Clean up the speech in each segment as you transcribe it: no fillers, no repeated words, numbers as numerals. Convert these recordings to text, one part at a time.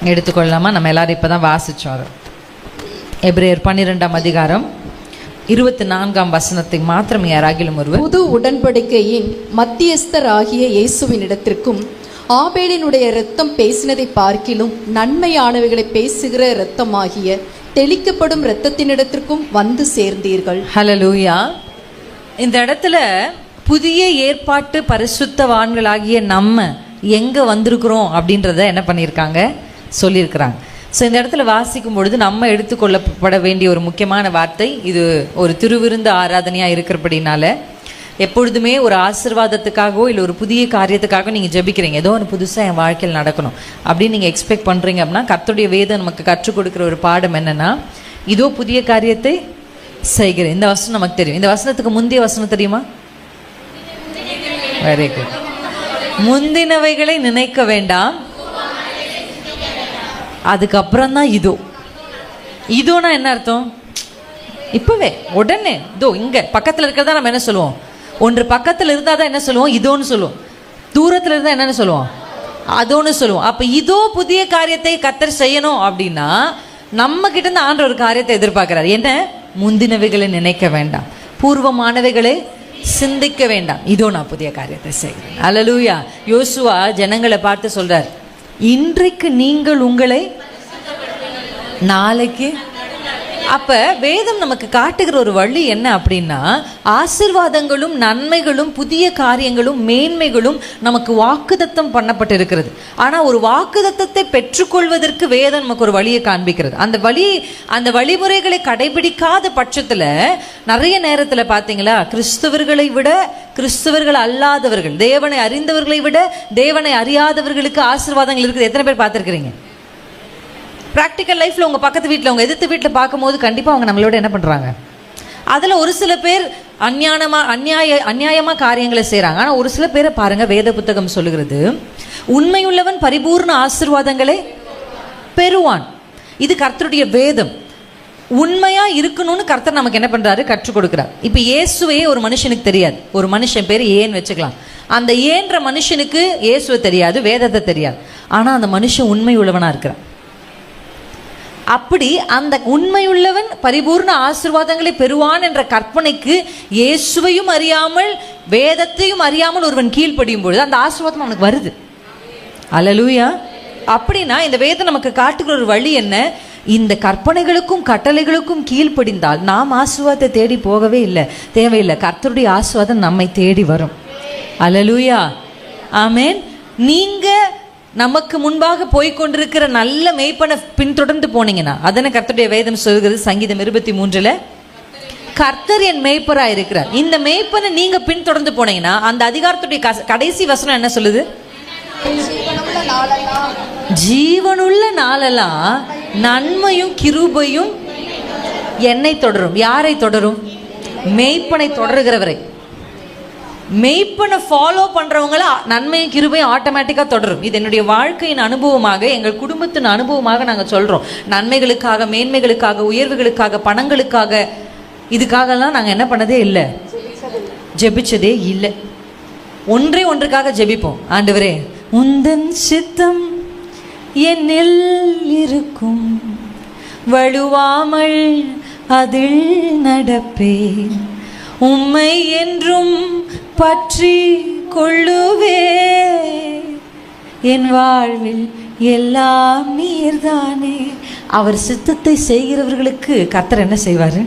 எடுத்துக்கொள்ளலாமா? நம்ம எல்லாரும் இப்போ தான் வாசித்தோம். எபிரேயர் 12ஆம் அதிகாரம் 24ஆம் வசனத்தை மாத்திரம் யாராகிலும் ஒருவர். புது உடன்படிக்கையின் மத்தியஸ்தர் ஆகிய இயேசுவின் இடத்திற்கும் ஆபேலினுடைய இரத்தம் பேசினதை பார்க்கிலும் நன்மையானவைகளை பேசுகிற இரத்தமாகிய தெளிக்கப்படும் இரத்தத்தினிடத்திற்கும் வந்து சேர்ந்தீர்கள். ஹல்லேலூயா. இந்த இடத்துல புதிய ஏற்பாட்டு பரிசுத்தவான்களாகிய நம்ம எங்கே வந்திருக்கிறோம் அப்படின்றத என்ன பண்ணியிருக்காங்க, சொல்லியிருக்கிறாங்க. ஸோ இந்த இடத்துல வாசிக்கும் பொழுது நம்ம எடுத்துக்கொள்ளப்பட வேண்டிய ஒரு முக்கியமான வார்த்தை, இது ஒரு திருவிருந்து ஆராதனையாக இருக்கிறபடினால எப்பொழுதுமே ஒரு ஆசீர்வாதத்துக்காகவோ இல்லை ஒரு புதிய காரியத்துக்காக நீங்கள் ஜெபிக்கிறீங்க, ஏதோ ஒரு புதுசாக என் வாழ்க்கையில் நடக்கணும் அப்படின்னு நீங்கள் எக்ஸ்பெக்ட் பண்ணுறீங்க அப்படின்னா, கர்த்தருடைய வேதம் நமக்கு கற்றுக் கொடுக்குற ஒரு பாடம் என்னென்னா, இதோ புதிய காரியத்தை செய்கிறேன். இந்த வசனம் நமக்கு தெரியும். இந்த வசனத்துக்கு முந்தைய வசனம் தெரியுமா? Very good. முந்தினவைகளை நினைக்க வேண்டாம், அதுக்கப்புறம் தான் இதோ. இதோனா என்ன அர்த்தம்? இப்பவே உடனே இதோ இங்க பக்கத்தில் இருக்கிறதா நம்ம என்ன சொல்லுவோம்? ஒன்று பக்கத்தில் இருந்தால் தான் என்ன சொல்லுவோம்? இதோன்னு சொல்லுவோம். தூரத்தில் இருந்தால் என்னன்னு சொல்லுவோம்? அதோன்னு சொல்லுவோம். அப்போ இதோ புதிய காரியத்தை கர்த்தர் செய்யணும் அப்படின்னா நம்ம கிட்ட இருந்து ஆண்டவர் ஒரு காரியத்தை எதிர்பார்க்கிறார். என்ன? முந்தினவைகளை நினைக்க வேண்டாம், பூர்வமானவைகளை சிந்திக்க வேண்டாம், இதோ நான் புதிய காரியத்தை செய்கிறேன். அல்லேலூயா. யோசுவா ஜனங்களை பார்த்து சொல்றார், இன்றைக்கு நீங்கள் உங்களை நாளைக்கு. அப்ப வேதம் நமக்கு காட்டுகிற ஒரு வழி என்ன அப்படின்னா, ஆசீர்வாதங்களும் நன்மைகளும் புதிய காரியங்களும் மேன்மைகளும் நமக்கு வாக்குதத்தம் பண்ணப்பட்டிருக்கிறது. ஆனா ஒரு வாக்குதத்தத்தை பெற்றுக்கொள்வதற்கு வேதம் நமக்கு ஒரு வழியை காண்பிக்கிறது. அந்த வழிமுறைகளை கடைபிடிக்காத பட்சத்துல நிறைய நேரத்துல பாத்தீங்களா, கிறிஸ்தவர்களை விட கிறிஸ்தவர்கள் அல்லாதவர்கள், தேவனை அறிந்தவர்களை விட தேவனை அறியாதவர்களுக்கு ஆசீர்வாதங்கள் இருக்குது. எத்தனை பேர் பார்த்துருக்கிறீங்க? ப்ராக்டிக்கல் லைஃப்பில் உங்கள் பக்கத்து வீட்டில், உங்கள் எதிர்த்து வீட்டில் பார்க்கும்போது கண்டிப்பாக அவங்க நம்மளோட என்ன பண்ணுறாங்க, அதில் ஒரு சில பேர் அநியாயமாக காரியங்களை செய்கிறாங்க. ஆனால் ஒரு சில பேரை பாருங்கள், வேத புத்தகம் சொல்லுகிறது, உண்மையுள்ளவன் பரிபூர்ண ஆசீர்வாதங்களை பெறுவான். இது கர்த்தருடைய வேதம். உண்மையாக இருக்கணும்னு கர்த்தர் நமக்கு என்ன பண்ணுறாரு, கற்றுக் கொடுக்குறார். இப்போ இயேசுவே ஒரு மனுஷனுக்கு தெரியாது, ஒரு மனுஷன் பேர் ஏன்னு வச்சுக்கலாம். அந்த ஏன்ற மனுஷனுக்கு இயேசுவை தெரியாது, வேதத்தை தெரியாது. ஆனால் அந்த மனுஷன் உண்மை உள்ளவனாக இருக்கிறான். அப்படி அந்த உண்மையுள்ளவன் பரிபூர்ண ஆசீர்வாதங்களை பெறுவான் என்ற கற்பனைக்கு இயேசுவையும் அறியாமல் வேதத்தையும் அறியாமல் ஒருவன் கீழ்ப்படியும் பொழுது அந்த ஆசீர்வாதம் அவனுக்கு வருது. அல்லேலூயா. அப்படின்னா இந்த வேதம் நமக்கு காட்டுகிற ஒரு வழி என்ன, இந்த கற்பனைகளுக்கும் கட்டளைகளுக்கும் கீழ்ப்படிந்தால் நாம் ஆசீர்வாதத்தை தேடி போகவே இல்லை, தேவையில்லை. கர்த்தருடைய ஆசீர்வாதம் நம்மை தேடி வரும். அல்லேலூயா. ஆமென். நீங்க நமக்கு முன்பாக போய்கொண்டிருக்கிற நல்ல மேய்ப்பனை பின்தொடர்ந்து போனீங்கன்னா, அதனை கர்த்தருடைய வேதம் சொல்கிறது. சங்கீதம் 23 கர்த்தர் என் மேய்ப்பராக இருக்கிறார். இந்த மேய்ப்பனை நீங்க பின்தொடர்ந்து போனீங்கன்னா அந்த அதிகாரத்துடைய கடைசி வசனம் என்ன சொல்லுது? ஜீவனுள்ள நாளெல்லாம் நன்மையும் கிருபையும் என்னை தொடரும். யாரை தொடரும்? மேய்ப்பனை தொடருகிறவரை. மெய்ப்பனை ஃபாலோ பண்ணுறவங்கள நன்மையும் கிருபையும் ஆட்டோமேட்டிக்காக தொடரும். இது என்னுடைய வாழ்க்கையின் அனுபவமாக, எங்கள் குடும்பத்தின் அனுபவமாக நாங்கள் சொல்கிறோம். நன்மைகளுக்காக, மேன்மைகளுக்காக, உயர்வுகளுக்காக, பணங்களுக்காக, இதுக்காகலாம் நாங்கள் என்ன பண்ணதே இல்லை, ஜெபிச்சதே இல்லை. ஒன்றுக்காக ஜெபிப்போம். ஆண்டவரே, உந்தன் சித்தம் என்னில் இருக்கும், வழுவாமல் அதில் நடப்பேன், உம்மை என்றும் பற்றி கொள்ளுவே, என் வாழ்வில் எல்லாம் நீர்தானே. அவர் சித்தத்தை செய்கிறவர்களுக்கு கர்த்தர் என்ன செய்வார்?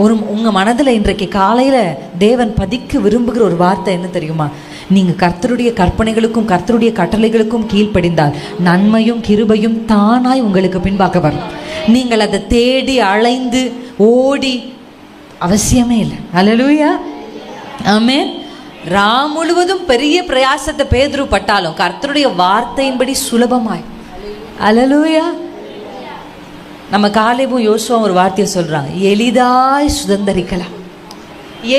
உங்கள் மனதில் இன்றைக்கு காலையில் தேவன் பதிக்க விரும்புகிற ஒரு வார்த்தை என்ன தெரியுமா? நீங்கள் கர்த்தருடைய கற்பனைகளுக்கும் கர்த்தருடைய கட்டளைகளுக்கும் கீழ்ப்படிந்தால் நன்மையும் கிருபையும் தானாய் உங்களுக்கு பின்பாக வரும். நீங்கள் அதை தேடி அலைந்து ஓடி அவசியமே இல்லை. அல்லேலூயா. ஆமென். ராம் முழுவதும் பெரிய பிரயாசத்தை பேதுரு பட்டாலும் கர்த்தருடைய வார்த்தையின்படி சுலபமாய். அல்லேலூயா. நம்ம காலேபும் யோசுவாவும் ஒரு வார்த்தையை சொல்றாங்க, எளிதாய் சுதந்தரிக்கலாம்.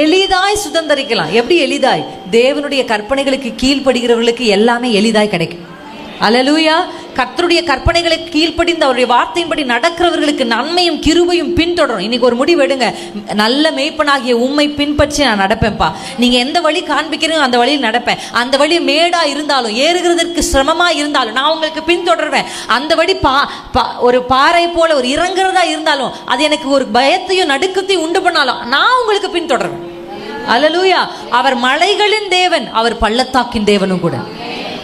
எளிதாய் சுதந்தரிக்கலாம். எப்படி எளிதாய்? தேவனுடைய கற்பனைகளுக்கு கீழ்ப்படுகிறவர்களுக்கு எல்லாமே எளிதாய் கிடைக்கும். அல்லேலூயா. கர்த்தருடைய கற்பனைகளை கீழ்ப்படிந்து அவருடைய வார்த்தையின்படி நடக்கிறவர்களுக்கு நன்மையும் கிருபையும் பின்தொடரும். இன்னைக்கு ஒரு முடிவு எடுங்க, நல்ல மேய்ப்பனாகிய உம்மை பின்பற்றி நான் நடப்பேன்ப்பா. நீங்க எந்த வழி காண்பிக்கிறீங்க அந்த வழியில் நடப்பேன். அந்த வழி மேடா இருந்தாலும் ஏறுகிறதற்கு சிரமமா இருந்தாலும் நான் உங்களுக்கு பின்தொடர்வேன். அந்த வழி ஒரு பாறை போல ஒரு இறங்குறதா இருந்தாலும் அது எனக்கு ஒரு பயத்தையும் நடுக்கத்தையும் உண்டு பண்ணாலும் நான் உங்களுக்கு பின்தொடர்வேன். அல்லேலூயா. அவர் மலைகளின் தேவன், அவர் பள்ளத்தாக்கின் தேவனும் கூட.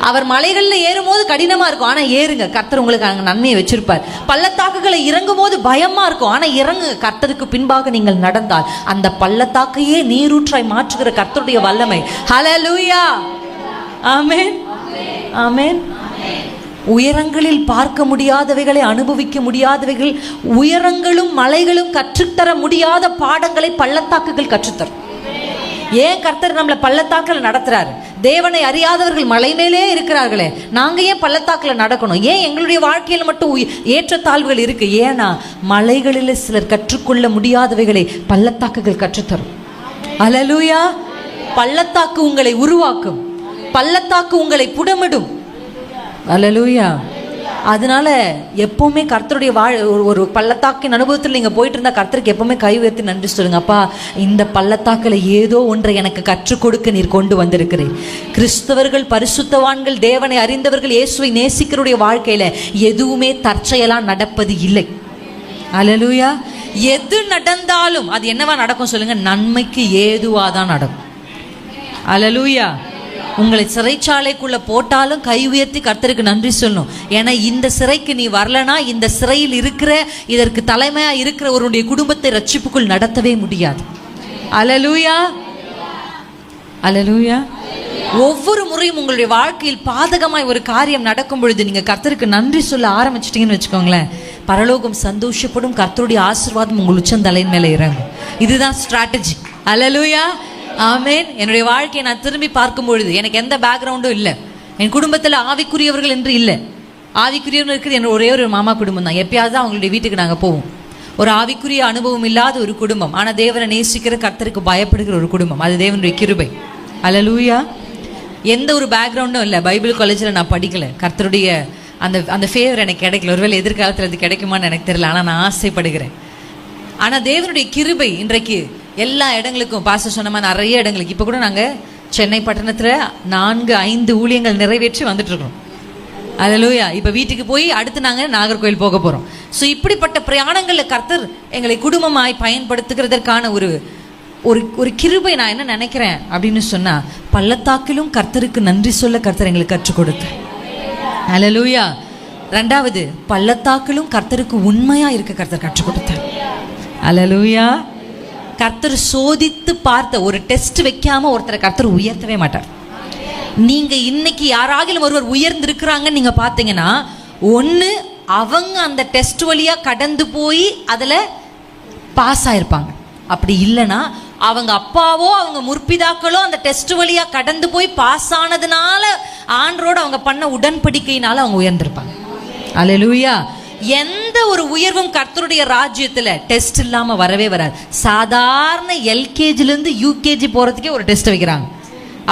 அவர் மலைகளில் ஏறும்போது கடினமா இருக்கும், ஆனா ஏறுங்க, கர்த்தர் உங்களுக்கு அங்க நன்மையை வச்சிருப்பார். பள்ளத்தாக்குகளை இறங்கும் போது பயமா இருக்கும், ஆனா இறங்கு, கர்த்தருக்கு பின்பாக நீங்கள் நடந்தால் அந்த பள்ளத்தாக்கையே நீரூற்றாய் மாற்றுகிற கர்த்தருடைய வல்லமை. ஹல்லேலூயா. ஆமென், ஆமென். உயரங்களில் பார்க்க முடியாதவைகளை அனுபவிக்க முடியாதவைகள், உயரங்களும் மலைகளும் கற்றுத்தர முடியாத பாடங்களை பள்ளத்தாக்குகள் கற்றுத்தரும். ஏன் கர்த்தர் நம்மளை பள்ளத்தாக்கில் நடத்துறாரு? தேவனை அறியாதவர்கள் மலை மேலே இருக்கிறார்களே, நாங்க ஏன் பள்ளத்தாக்கில் நடக்கணும்? ஏன் எங்களுடைய வாழ்க்கையில் மட்டும் ஏற்றத்தாழ்வுகள் இருக்கு? ஏன்னா மலைகளில் சிலர் கற்றுக்கொள்ள முடியாதவைகளை பள்ளத்தாக்குகள் கற்றுத்தரும். அல்லேலூயா. பள்ளத்தாக்கு உங்களை உருவாக்கும், பள்ளத்தாக்கு உங்களை புடமிடும். அல்லேலூயா. அதனால எப்பவுமே கர்த்தருடைய ஒரு பள்ளத்தாக்கின் அனுபவத்தில் நீங்க போயிட்டு இருந்தா கர்த்தருக்கு எப்பவுமே கை உயர்த்தி நன்றி சொல்லுங்க. அப்பா, இந்த பள்ளத்தாக்கில் ஏதோ ஒன்றை எனக்கு கற்றுக் கொடுக்க நீர் கொண்டு வந்திருக்கிறேன். கிறிஸ்தவர்கள், பரிசுத்தவான்கள், தேவனை அறிந்தவர்கள், இயேசுவை நேசிக்கிறவருடைய வாழ்க்கையில எதுவுமே தற்செயலா நடப்பது இல்லை. அல்லேலூயா. எது நடந்தாலும் அது என்னவா நடக்கும் சொல்லுங்க? நன்மைக்கு ஏதுவாதான் நடக்கும். அல்லேலூயா. உங்களை சிறைச்சாலைக்குள்ள போட்டாலும் கை உயர்த்தி கர்த்தருக்கு நன்றி சொல்லணும். ஏன்னா இந்த சிறைக்கு நீ வரலனா இந்த சிறையில் இருக்கிற, இதற்கு தலைமையா இருக்கிற ஒருடைய குடும்பத்தை ரட்சிப்புக்குள் நடத்தவே முடியாது. அல்லேலூயா, அல்லேலூயா. ஒவ்வொரு முறையும் உங்களுடைய வாழ்க்கையில் பாதகமாய் ஒரு காரியம் நடக்கும் பொழுது நீங்க கர்த்தருக்கு நன்றி சொல்ல ஆரம்பிச்சிட்டீங்கன்னு வச்சுக்கோங்களேன், பரலோகம் சந்தோஷப்படும், கர்த்தருடைய ஆசீர்வாதம் உங்கள் உச்சந்தலையின் மேலே இறங்கும். இதுதான் ஸ்ட்ராட்டஜி. அல்லேலூயா, ஆமென். என்னுடைய வாழ்க்கையை நான் திரும்பி பார்க்கும் பொழுது எனக்கு எந்த பேக்ரவுண்டும் இல்லை, என் குடும்பத்தில் ஆவிக்குரியவர்கள் என்று இல்லை. ஆவிக்குரியவர்கள் இருக்கிறது என்னோட ஒரே ஒரு மாமா குடும்பம் தான். எப்பயாவது தான் அவங்களுடைய வீட்டுக்கு நாங்கள் போவோம். ஒரு ஆவிக்குரிய அனுபவம் இல்லாத ஒரு குடும்பம், ஆனால் தேவனை நேசிக்கிற, கர்த்தருக்கு பயப்படுகிற ஒரு குடும்பம். அது தேவனுடைய கிருபை. அல்லேலூயா. எந்த ஒரு பேக்ரவுண்டும் இல்லை. பைபிள் காலேஜில் நான் படிக்கலை. கர்த்தருடைய அந்த ஃபேவர் எனக்கு கிடைக்கல. ஒருவேளை எதிர்காலத்தில் அது கிடைக்குமான்னு எனக்கு தெரியல, ஆனால் நான் ஆசைப்படுகிறேன். ஆனால் தேவனுடைய கிருபை இன்றைக்கு எல்லா இடங்களுக்கும், பாஸ்டர் சொன்ன மாதிரி நிறைய இடங்களுக்கு, இப்போ கூட நாங்கள் சென்னை பட்டணத்தில் 4-5 ஊழியங்கள் நிறைவேற்றி வந்துட்டு இருக்கோம். அல்லேலூயா. இப்போ வீட்டுக்கு போய் அடுத்து நாங்கள் நாகர்கோவில் போக போகிறோம். ஸோ இப்படிப்பட்ட பிரயாணங்களில் கர்த்தர் எங்களை குடும்பமாய் பயன்படுத்துகிறதற்கான ஒரு ஒரு கிருபை. நான் என்ன நினைக்கிறேன் அப்படின்னு சொன்னால், பள்ளத்தாக்கிலும் கர்த்தருக்கு நன்றி சொல்ல கர்த்தர் எங்களுக்கு கற்றுக் கொடுத்தார். அல்லேலூயா. 2வது, பள்ளத்தாக்கிலும் கர்த்தருக்கு உண்மையாக இருக்க கர்த்தர் கற்றுக் கொடுத்தார். அல்லேலூயா. கர்த்தர் சோதித்து பார்த்த, ஒரு டெஸ்ட் வைக்காம ஒருத்தரை கர்த்தர் உயர்த்தவே மாட்டார். நீங்க இன்னைக்கு யாராகிலும் ஒருவர் உயர்ந்திருக்கிறாங்கன்னு நீங்க பார்த்தீங்கன்னா, ஒன்று அவங்க அந்த டெஸ்ட் வழியா கடந்து போய் அதுல பாஸ் ஆயிருப்பாங்க. அப்படி இல்லைன்னா அவங்க அப்பாவோ அவங்க முற்பிதாக்களோ அந்த டெஸ்ட் வழியா கடந்து போய் பாஸ் ஆனதுனால, ஆண்டரோடு அவங்க பண்ண உடன்படிக்கையினால அவங்க உயர்ந்திருப்பாங்க. அல்லேலூயா. எந்த ஒரு உயர்வும் கர்த்தருடைய ராஜ்யத்தில் டெஸ்ட் இல்லாம வரவே வராது. சாதாரண எல்கேஜிலேருந்து யூகேஜி போறதுக்கே ஒரு டெஸ்ட் வைக்கிறாங்க.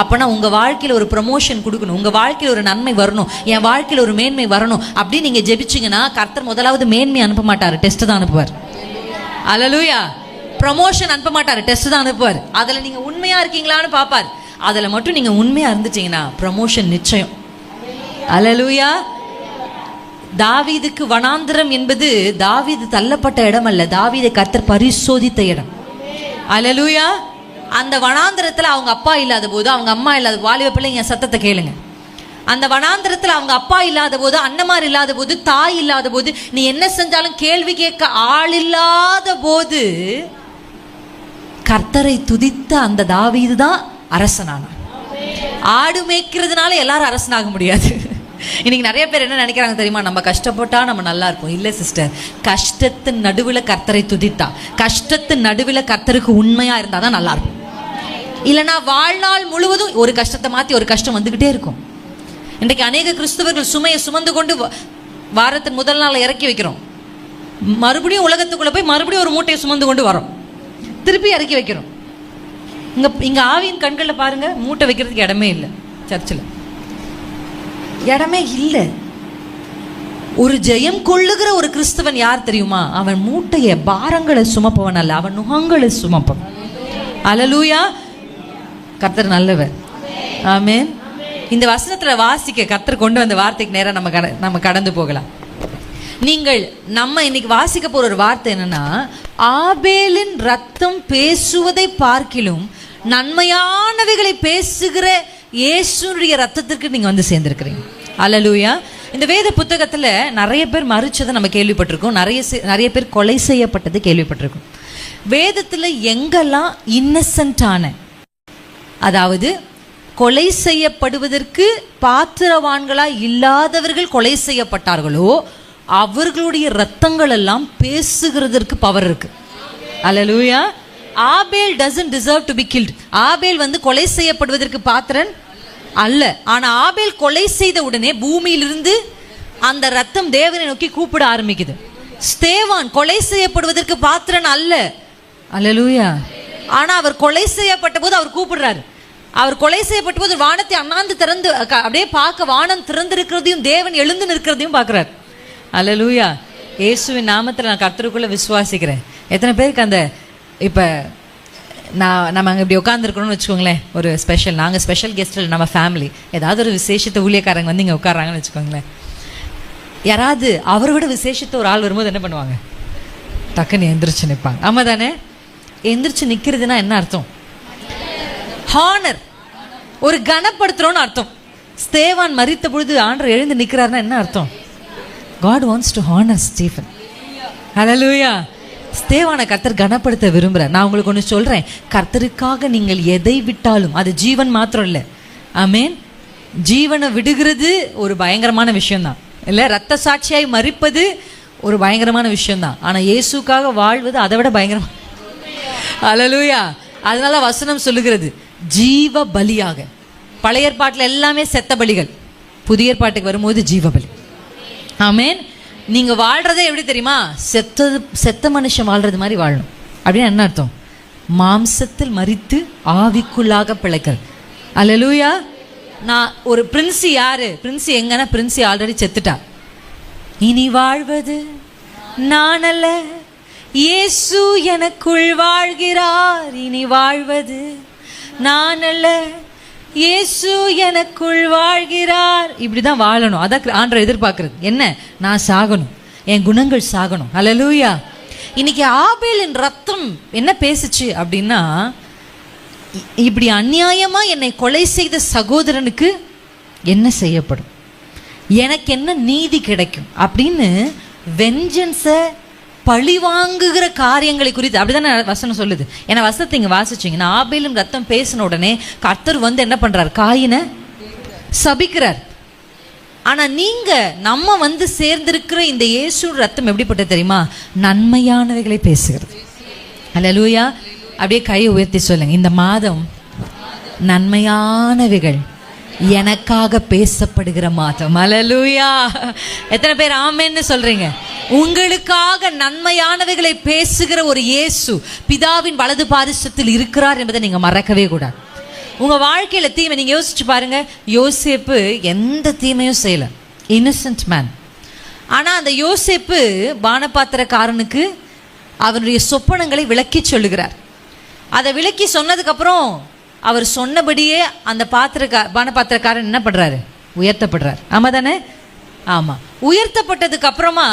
அப்பனா உங்க வாழ்க்கையில் ஒரு ப்ரமோஷன் கொடுக்கணும், உங்க வாழ்க்கையில் ஒரு நன்மை வரணும், என் வாழ்க்கையில் ஒரு மேன்மை வரணும் அப்படின்னு நீங்க ஜெபிச்சிங்கன்னா, கர்த்தர் முதலாவது மேன்மை அனுப்ப மாட்டார், டெஸ்ட் தான் அனுப்புவார். அல்லேலூயா. ப்ரமோஷன் அனுப்ப மாட்டார், டெஸ்ட் தான் அனுப்புவார். அதில் நீங்க உண்மையா இருக்கீங்களான்னு பார்ப்பார். அதில் மட்டும் நீங்க உண்மையா இருந்துட்டீங்கன்னா ப்ரமோஷன் நிச்சயம். அல்லேலூயா. தாவீதுக்கு வனாந்திரம் என்பது தாவீது தள்ளப்பட்ட இடம் அல்ல, தாவீதை கர்த்தர் பரிசோதித்த இடம். அல்லேலூயா. அந்த வனாந்திரத்தில் அவங்க அப்பா இல்லாத போது, அவங்க அம்மா இல்லாத, வாலிப பிள்ளைங்க சத்தத்தை கேளுங்க, அந்த வனாந்திரத்தில் அவங்க அப்பா இல்லாத போது, அண்ணமார் இல்லாத போது, தாய் இல்லாத போது, நீ என்ன செஞ்சாலும் கேள்வி கேட்க ஆள் இல்லாத போது கர்த்தரை துதித்த அந்த தாவீது தான் அரசனானான். ஆடு மேய்க்கிறதுனால எல்லாரும் அரசனாக முடியாது. இன்னைக்கு நிறைய பேர் என்ன நினைக்கிறாங்க தெரியுமா? நம்ம கஷ்டப்பட்டா நம்ம நல்லா இருப்போம். இல்லை சிஸ்டர், கஷ்டத்தின் நடுவில் கர்த்தரை துதித்தா, கஷ்டத்தின் நடுவில் கர்த்தருக்கு உண்மையா இருந்தா தான் நல்லா இருக்கும். இல்லைனா வாழ்நாள் முழுவதும் ஒரு கஷ்டத்தை மாற்றி ஒரு கஷ்டம் வந்துகிட்டே இருக்கும். இன்றைக்கு அநேக கிறிஸ்தவர்கள் சுமையை சுமந்து கொண்டு வாரத்தின் முதல் நாள் இறக்கி வைக்கிறோம், மறுபடியும் உலகத்துக்குள்ள போய் மறுபடியும் ஒரு மூட்டையை சுமந்து கொண்டு வரோம், திருப்பி இறக்கி வைக்கிறோம். இங்க ஆவியின் கண்களில் பாருங்க, மூட்டை வைக்கிறதுக்கு இடமே இல்லை, சர்ச்சில் இடமே இல்லை. ஒரு ஜெயம் கொள்ளுகிற ஒரு கிறிஸ்தவன் யார் தெரியுமா? அவன் மூட்டைய பாரங்களை சுமப்பவன் அல்ல, அவன் நுகங்களை சுமப்பவன். அல்லேலூயா. கர்த்தர் நல்லவர். ஆமென். இந்த வசனத்துல வாசிக்க கர்த்தர் கொண்டு வந்த வார்த்தைக்கு நேரம் நம்ம கடந்து போகலாம். நீங்கள் நம்ம இன்னைக்கு வாசிக்க போற ஒரு வார்த்தை என்னன்னா, ஆபேலின் ரத்தம் பேசுவதை பார்க்கிலும் நன்மையானவைகளை பேசுகிற இயேசுனுடைய ரத்தத்திற்கு நீங்க வந்து சேர்ந்திருக்கிறீங்க. அல்லேலூயா. இந்த வேத புத்தகத்துல நிறைய பேர் மரிச்சதை நம்ம கேள்விப்பட்டிருக்கோம், நிறைய பேர் கொலை செய்யப்பட்டது கேள்விப்பட்டிருக்கோம். வேதத்துல எங்கெல்லாம் இன்னசென்டான, அதாவது கொலை செய்யப்படுவதற்கு பாத்திரவான்களா இல்லாதவர்கள் கொலை செய்யப்பட்டார்களோ அவர்களுடைய ரத்தங்கள் எல்லாம் பேசுகிறதற்கு பவர் இருக்கு. அல்லேலூயா. ஆபேல் doesn't deserve to be killed. ஆபேல் வந்து கொலை செய்யப்படுவதற்கு பாத்திரன் அல்ல. ஆனா ஆபேல் கொலை செய்த உடனே பூமியிலிருந்து அந்த ரத்தம் தேவனை நோக்கி கூப்பிட ஆரம்பிக்குது. ஸ்தேவான் கொலை செய்யப்படுவதற்கு பாத்திரன் அல்ல. அல்லேலூயா. ஆனா அவர் கொலை செய்யப்பட்ட போது அவர் கூப்பிடுறாரு. அவர் கொலை செய்யப்பட்ட போது வானத்தை அண்ணாந்து திறந்து அப்படியே பார்க்க வானம் திறந்திருக்கிறதையும் தேவன் எழுந்து நிற்கிறதையும் பார்க்கிறார். அல்லேலூயா. இயேசுவின் நாமத்தில் நான் கர்த்தருக்குள்ள விசுவாசிக்கிறேன். எத்தனை பேருக்கு அந்த இப்போ நம்ம அங்கே இப்படி உட்காந்துருக்கணும்னு வச்சுக்கோங்களேன், ஒரு ஸ்பெஷல், நாங்கள் ஸ்பெஷல் கெஸ்ட்டில் நம்ம ஃபேமிலி ஏதாவது ஒரு விசேஷத்தை ஊழியக்காரங்க வந்து இங்கே உட்காராங்கன்னு வச்சுக்கோங்களேன், யாராவது அவரை விட விசேஷத்தை ஒரு ஆள் வரும்போது என்ன பண்ணுவாங்க? டக்குன்னு எந்திரிச்சு நிற்பாங்க. ஆமாம் தானே? எந்திரிச்சு நிற்கிறதுனா என்ன அர்த்தம்? ஹானர், ஒரு கனப்படுத்துறோன்னு அர்த்தம். ஸ்தேவான் மரித்த பொழுது ஆண்டவர் எழுந்து நிற்கிறாருன்னா என்ன அர்த்தம்? God wants to honor Stephen. Hallelujah. ஸ்தேவானை கர்த்தர் கனப்படுத்த விரும்புகிறார். நான் உங்களுக்கு ஒன்று சொல்கிறேன், கர்த்தருக்காக நீங்கள் எதை விட்டாலும் அது ஜீவன் மாத்திரம் இல்லை. ஆமென். ஜீவனை விடுகிறது ஒரு பயங்கரமான விஷயம்தான் இல்லை, ரத்த சாட்சியாய் மரிப்பது ஒரு பயங்கரமான விஷயம்தான். ஆனால் இயேசுக்காக வாழ்வது அதை விட பயங்கரமான. ஹல்லேலூயா. அதனால வசனம் சொல்லுகிறது ஜீவ பலியாக. பழைய ஏற்பாட்டில் எல்லாமே செத்த பலிகள், புதிய ஏற்பாட்டுக்கு வரும்போது ஜீவ பலி. ஆமென். நீங்க வாழ்றதே எப்படி தெரியுமா? செத்த மனுஷன் வாழ்றது மாதிரி வாழணும். அப்படின்னு என்ன அர்த்தம்? மாம்சத்தில் மரித்து ஆவிக்குள்ளாக பிழைக்கிறது. அல்லேலூயா. நான் ஒரு பிரின்சி, யாரு பிரின்சி? எங்கன்னா பிரின்சி ஆல்ரெடி செத்துட்டா. இனி வாழ்வது நான் அல்ல, இயேசு எனக்குள் வாழ்கிறார். இனி வாழ்வது நான் அல்ல, இயேசு எனக்குள் வாழ்கிறார். இப்படிதான் வாழணும். அதான் ஆண்டவர் எதிர்பார்க்கிறது. என்ன? நான் சாகணும், என் குணங்கள் சாகணும். அல்லேலூயா. இன்னைக்கு ஆபேலின் ரத்தம் என்ன பேசுச்சு அப்படின்னா, இப்படி அநியாயமா என்னை கொலை செய்த சகோதரனுக்கு என்ன செய்யப்படும், எனக்கு என்ன நீதி கிடைக்கும் அப்படின்னு வெஞ்சன்ஸை பழி வாங்குகிற காரியங்களை குறித்து அப்படிதானே வசனம் சொல்லுது. ஏன்னா வசனத்தை இங்கே வாசிச்சிங்கன்னா ஆபேலும் ரத்தம் பேசின உடனே கர்த்தர் வந்து என்ன பண்றார்? காயினை சபிக்கிறார். ஆனா நீங்க நம்ம வந்து சேர்ந்திருக்கிற இந்த இயேசு ரத்தம் எப்படிப்பட்டது தெரியுமா? நன்மையானவைகளை பேசுகிறது. அல்லேலூயா. அப்படியே கையை உயர்த்தி சொல்லுங்க, இந்த மாதம் நன்மையானவைகள் எனக்காக பேசப்படுகிற மாதம். அல்லேலூயா. எத்தனை பேர் ஆமென்னு சொல்றீங்க? உங்களுக்காக நன்மையானவைகளை பேசுகிற ஒரு இயேசு பிதாவின் வலது பாரிசத்தில் இருக்கிறார் என்பதை நீங்க மறக்கவே கூடாது. உங்க வாழ்க்கையில தீமை நீங்க யோசிச்சு பாருங்க. யோசேப்பு எந்த தீமையும் செய்யல, இன்னசென்ட் மேன். ஆனா அந்த யோசேப்பு பானபாத்திரக்காரனுக்கு அவருடைய சொப்பனங்களை விளக்கி சொல்லுகிறார். அதை விளக்கி சொன்னதுக்கு அப்புறம் அவர் சொன்னபடியே அந்த பானபாத்திரக்காரன் என்ன பண்றாரு? உயர்த்தப்படுறார். ஆமா தானே? ஆமா. உயர்த்தப்பட்டதுக்கு அப்புறமா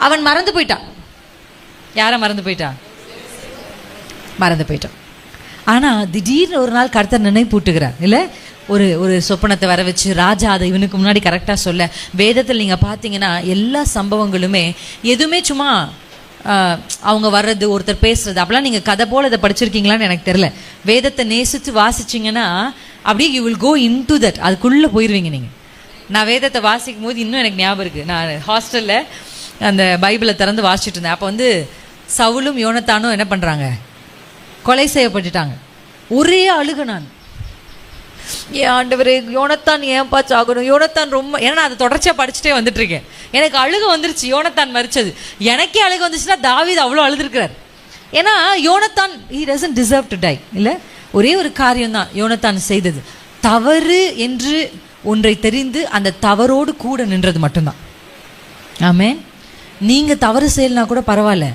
அவன் மறந்து போயிட்டான். யார மறந்து போயிட்டான்? மறந்து போயிட்டான். ஆனா திடீர்னு ஒரு நாள் கர்த்தர் நினைப்பூட்டுகிறார் இல்ல, ஒரு சொப்பனத்தை வர வச்சு ராஜா அதை இவனுக்கு முன்னாடி கரெக்டா சொல்ல. வேதத்தில் நீங்க பாத்தீங்கன்னா எல்லா சம்பவங்களுமே எதுவுமே சும்மா அவங்க வர்றது, ஒருத்தர் பேசுறது, அப்படிலாம் நீங்கள் கதை போல் இதை படிச்சிருக்கீங்களான்னு எனக்கு தெரியல. வேதத்தை நேசித்து வாசிச்சிங்கன்னா அப்படியே you will go in to that, அதுக்குள்ளே போயிடுவீங்க நீங்கள். நான் வேதத்தை வாசிக்கும் போது இன்னும் எனக்கு ஞாபகம் இருக்குது, நான் ஹாஸ்டலில் அந்த பைபிளை திறந்து வாசிச்சுட்டு இருந்தேன். அப்போ வந்து சவுலும் யோனத்தானும் என்ன பண்ணுறாங்க? கொலை செய்யப்பட்டுட்டாங்க. ஒரே அழுக நான், ஏன் ஆண்டவரே யோனத்தான் ஏன்பா சாகணும்? யோனத்தான் ரொம்ப, ஏன்னா நான் அதை தொடர்ச்சியாக படிச்சுட்டே வந்துட்டு இருக்கேன். எனக்கு அழுக வந்துருச்சு யோனத்தான் மரிச்சது. எனக்கே அழுக வந்துச்சுன்னா தாவீது அவ்வளோ அழுதுருக்கிறார். ஏன்னா யோனத்தான் he doesn't deserve to die. இல்லை, ஒரே ஒரு காரியம் தான் யோனத்தான் செய்தது, தவறு என்று ஒன்றை தெரிந்து அந்த தவறோடு கூட நின்றது மட்டும்தான். ஆமென். நீங்க தவறு செய்யலனா கூட பரவாயில்ல,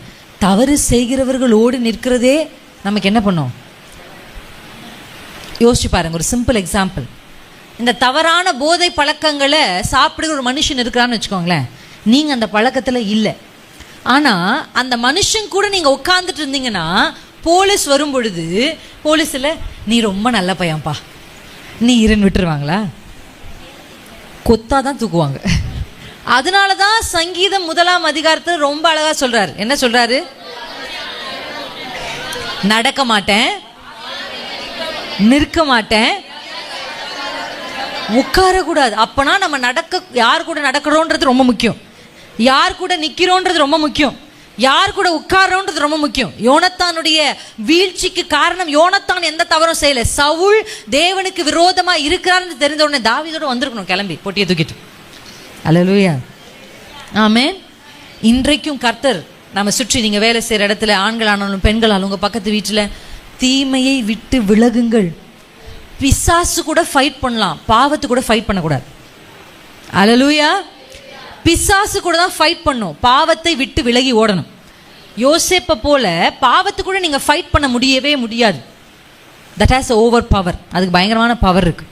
தவறு செய்கிறவர்களோடு நிற்கிறதே நமக்கு என்ன பண்ணும்? யோசிச்சு பாருங்க. ஒரு சிம்பிள் எக்ஸாம்பிள், இந்த தவறான போதை பழக்கங்களை சாப்பிடுகிற ஒரு மனுஷன் இருக்கிறான்னு வச்சுக்கோங்களேன். நீங்க அந்த பழக்கத்துல இல்லை, ஆனா அந்த மனுஷன் கூட நீங்க உட்கார்ந்துட்டு இருந்தீங்கன்னா போலீஸ் வரும் பொழுது போலீஸ்ல நீ ரொம்ப நல்ல பையன்பா நீ இருன்னு விட்டுருவாங்களா? கொத்தாதான் தூக்குவாங்க. அதனாலதான் சங்கீதம் 1 அதிகாரத்தை ரொம்ப அழகா சொல்றாரு. என்ன சொல்றாரு? நடக்க மாட்டேன், நிற்க மாட்டேன், உட்கார கூடாது. அப்பனா நம்ம யார் கூட நடக்கிறோன்றது ரொம்ப முக்கியம், யார் கூட நிக்கிறோன்றது ரொம்ப முக்கியம், யார் கூட உட்காரோன்றது ரொம்ப முக்கியம். யோனத்தானுடைய வீழ்ச்சிக்கு காரணம், யோனத்தான் எந்த தவறும் செய்யல. சவுல் தேவனுக்கு விரோதமா இருக்கிறான்னு தெரிந்த உடனே தாவீதோட வந்திருக்கணும் கிளம்பி பொட்டியை தூக்கிட்டு. அல்லேலூயா, ஆமென். இன்றைக்கும் கர்த்தர் நம்ம சுற்றி, நீங்க வேலை செய்யற இடத்துல ஆண்கள் ஆனாலும் பெண்கள் ஆனாலும் உங்க பக்கத்து வீட்டுல தீமையை விட்டு விலகுங்கள். பிசாசு கூட ஃபைட் பண்ணலாம், பாவத்து கூட ஃபைட் பண்ணக்கூடாது. அல்லேலூயா. பிசாசு கூட தான் ஃபைட் பண்ணும், பாவத்தை விட்டு விலகி ஓடணும். யோசேப்பை போல பாவத்து கூட நீங்க ஃபைட் பண்ண முடியவே முடியாது. தட் ஹாஸ் ஓவர் பவர், அதுக்கு பயங்கரமான பவர் இருக்கு.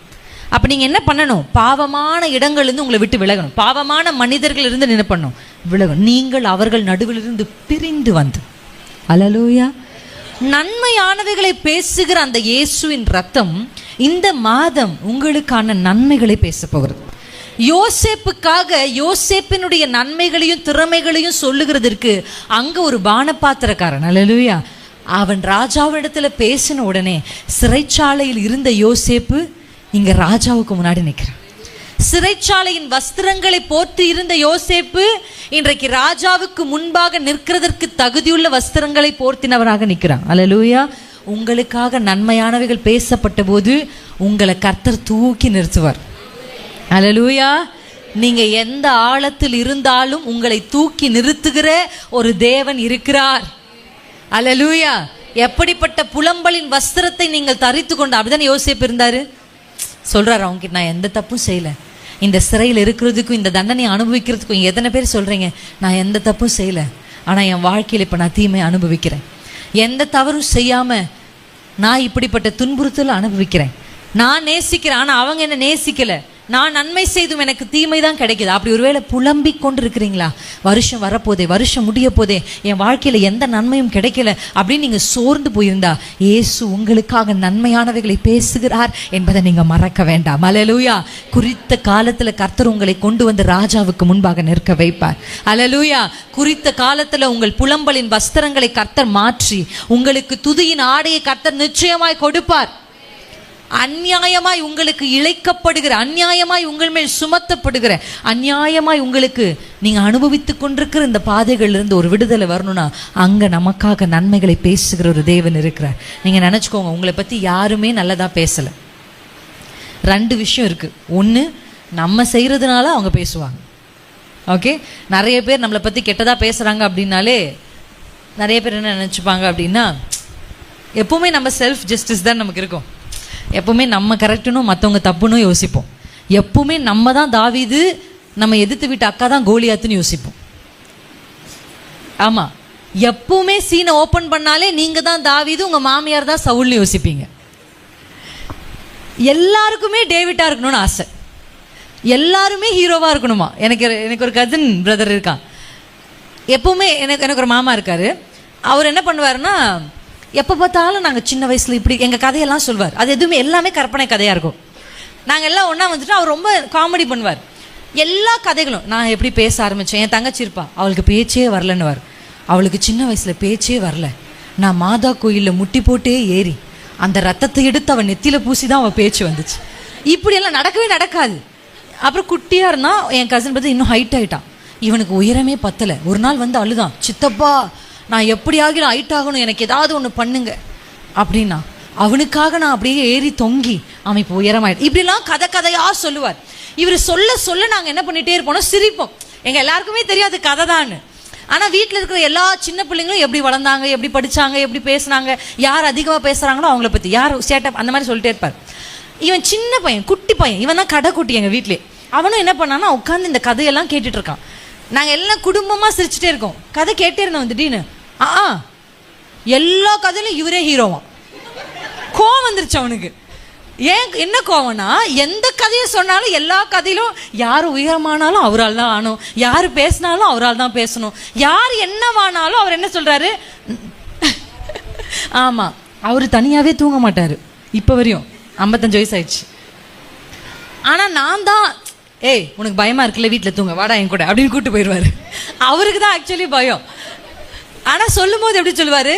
அப்ப நீங்க என்ன பண்ணணும்? பாவமான இடங்கள்ல இருந்து உங்களை விட்டு விலகணும், பாவமான மனிதர்கள் இருந்து என்ன பண்ணணும்? விலகணும். நீங்கள் அவர்கள் நடுவில் இருந்து பிரிந்து வந்து, அல்லேலூயா, நன்மையானவைகளை பேசுகிற அந்த இயேசுவின் ரத்தம் இந்த மாதம் உங்களுக்கான நன்மைகளை பேச போகிறது. யோசேப்புக்காக யோசேப்பினுடைய நன்மைகளையும் திறமைகளையும் சொல்லுகிறதற்கு அங்க ஒரு பானபாத்திரக்காரன், அல்லேலூயா, அவன் ராஜாவிடத்துல பேசின உடனே சிறைச்சாலையில் இருந்த யோசேப்பு இங்க ராஜாவுக்கு முன்னாடி நிற்கிறான். சிறைச்சாலையின் வஸ்திரங்களை போர்த்தி இருந்த யோசேப்பு இன்றைக்கு ராஜாவுக்கு முன்பாக நிற்கிறதற்கு தகுதியுள்ள வஸ்திரங்களை போர்த்தினவராக நிற்கிறான். அல்லேலூயா. உங்களுக்காக நன்மையானவைகள் பேசப்பட்ட போது உங்களை கர்த்தர் தூக்கி நிறுத்துவார். அல்லேலூயா. நீங்க எந்த ஆழத்தில் இருந்தாலும் உங்களை தூக்கி நிறுத்துகிற ஒரு தேவன் இருக்கிறார். அல்லேலூயா. எப்படிப்பட்ட புலம்பலின் வஸ்திரத்தை நீங்கள் தரித்து கொண்டு, அப்படிதான் யோசேப்பு இருந்தாரு. சொல்றாரு அவங்க, நான் எந்த தப்பும் செய்யல, இந்த சிறையில் இருக்கிறதுக்கும் இந்த தண்டனை அனுபவிக்கிறதுக்கும் எத்தனை பேர் சொல்றீங்க, நான் எந்த தப்பும் செய்யல, ஆனா என் வாழ்க்கையில் இப்ப நான் தீமை அனுபவிக்கிறேன், எந்த தவறும் செய்யாம நான் இப்படிப்பட்ட துன்புறுத்தல் அனுபவிக்கிறேன், நான் நேசிக்கிறேன் ஆனா அவங்க என்ன நேசிக்கல, நான் நன்மை செய்தும் எனக்கு தீமை தான் கிடைக்குது. அப்படி ஒருவேளை புலம்பிக் கொண்டு இருக்கிறீங்களா? வருஷம் வரப்போதே, வருஷம் முடிய போதே, என் வாழ்க்கையில எந்த நன்மையும் கிடைக்கல அப்படின்னு நீங்க சோர்ந்து போயிருந்தா, இயேசு உங்களுக்காக நன்மையானவைகளை பேசுகிறார் என்பதை நீங்க மறக்க வேண்டாம். அல்லேலூயா. குறித்த காலத்துல கர்த்தர் உங்களை கொண்டு வந்து ராஜாவுக்கு முன்பாக நிற்க வைப்பார். அல்லேலூயா. குறித்த காலத்துல உங்கள் புலம்பலின் வஸ்திரங்களை கர்த்தர் மாற்றி உங்களுக்கு துதியின் ஆடையை கர்த்தர் நிச்சயமாய் கொடுப்பார். அநியாயமாய் உங்களுக்கு இழைக்கப்படுகிற, அநியாயமாய் உங்கள் மேல் சுமத்தப்படுகிற, அநியாயமாய் உங்களுக்கு நீங்க அனுபவித்துக் கொண்டிருக்கிற இந்த பாதைகள்ல இருந்து ஒரு விடுதலை வரணும்னா அங்க நமக்காக நன்மைகளை பேசுகிற ஒரு தேவன் இருக்கிறார். நீங்க நினைச்சுக்கோங்க, உங்களை பத்தி யாருமே நல்லதா பேசல. 2 விஷயம் இருக்கு. ஒண்ணு, நம்ம செய்யறதுனால அவங்க பேசுவாங்க. ஓகே, நிறைய பேர் நம்மளை பத்தி கெட்டதா பேசுறாங்க அப்படின்னாலே நிறைய பேர் என்ன நினைச்சுப்பாங்க அப்படின்னா, எப்பவுமே நம்ம செல்ஃப் ஜஸ்டிஸ் தான் நமக்கு இருக்கும். எப்பவுமே நம்ம கரெக்டுனும் மற்றவங்க தப்புன்னு யோசிப்போம். எப்பவுமே நம்ம தான் தாவீது, நம்ம எதிர்த்து விட்ட அக்கா தான் கோலியாத்துன்னு யோசிப்போம். ஆமா, எப்பவுமே சீனை ஓபன் பண்ணாலே நீங்க தான் தாவீது, உங்க மாமியார் தான் சவுல்னு யோசிப்பீங்க. எல்லாருக்குமே டேவிட்டா இருக்கணும்னு ஆசை, எல்லாருமே ஹீரோவா இருக்கணுமா. எனக்கு ஒரு கசின் பிரதர் இருக்கான். எப்பவுமே எனக்கு ஒரு மாமா இருக்காரு. அவர் என்ன பண்ணுவாருன்னா, எப்போ பார்த்தாலும் நாங்கள் சின்ன வயசுல இப்படி எங்கள் கதையெல்லாம் சொல்வார். அது எதுவுமே எல்லாமே கற்பனை கதையாக இருக்கும். நாங்கள் எல்லாம் ஒன்றா வந்துட்டு அவர் ரொம்ப காமெடி பண்ணுவார். எல்லா கதைகளும், நான் எப்படி பேச ஆரம்பித்தேன், என் தங்கச்சி இருப்பா, அவளுக்கு பேச்சே வரலன்னுவார். அவளுக்கு சின்ன வயசில் பேச்சே வரல, நான் மாதா கோயிலில் முட்டி போட்டே ஏறி அந்த ரத்தத்தை எடுத்து அவள் நெத்தியில் பூசி தான் அவள் பேச்சு வந்துச்சு. இப்படியெல்லாம் நடக்கவே நடக்காது. அப்புறம் குட்டியாக இருந்தால் என் கசின் பார்த்து இன்னும் ஹைட் ஆகிட்டான். இவனுக்கு உயரமே பத்தலை. ஒரு நாள் வந்து அழுதான், சித்தப்பா நான் எப்படி ஆகிலும் ஹைட் ஆகணும், எனக்கு ஏதாவது ஒன்று பண்ணுங்க அப்படின்னா. அவனுக்காக நான் அப்படியே ஏறி தொங்கி அவன் இப்போ உயரமாயிட்டு, இப்படிலாம் கதையாக சொல்லுவார். இவர் சொல்ல சொல்ல நாங்கள் என்ன பண்ணிகிட்டே இருப்போம்னா சிரிப்போம். எங்கள் எல்லாருக்குமே தெரியாது கதை தான். ஆனால் வீட்டில் இருக்கிற எல்லா சின்ன பிள்ளைங்களும் எப்படி வளர்ந்தாங்க, எப்படி படித்தாங்க, எப்படி பேசுனாங்க, யார் அதிகமாக பேசுகிறாங்களோ அவங்கள பற்றி, யார் சேட்டப் அந்த மாதிரி சொல்லிட்டே இருப்பார். இவன் சின்ன பையன், குட்டி பையன், இவன் தான் கடைக்குட்டி எங்கள் வீட்டிலே. அவனும் என்ன பண்ணான்னா உட்காந்து இந்த கதையெல்லாம் கேட்டுட்டு இருக்கான். நாங்கள் எல்லாம் குடும்பமாக சிரிச்சுட்டே இருக்கோம். கதை கேட்டே இருந்தோம். திடீர்னு எல்லா கதையிலும் இவரே ஹீரோவான். கோவம் வந்துருச்சு அவனுக்கு. ஏன் என்ன கோவம்னா, எந்த கதையை சொன்னாலும் எல்லா கதையிலும் யார் உயரமானாலும் அவரால் தான் ஆனும், யார் பேசினாலும் அவரால் தான் பேசணும், யார் என்னவானாலும் அவர் என்ன சொல்றாரு, ஆமாம் அவர் தனியாகவே தூங்க மாட்டார். இப்போ வரையும் 55 வயசு ஆயிடுச்சு. ஆனால் நான் தான் ஏய் உனக்கு பயமாக இருக்குல்ல, வீட்டில் தூங்க வாடா என் கூட அப்படின்னு கூப்பிட்டு போயிடுவார். அவருக்கு தான் ஆக்சுவலி பயம். ஆனால் சொல்லும் போது எப்படி சொல்லுவார்,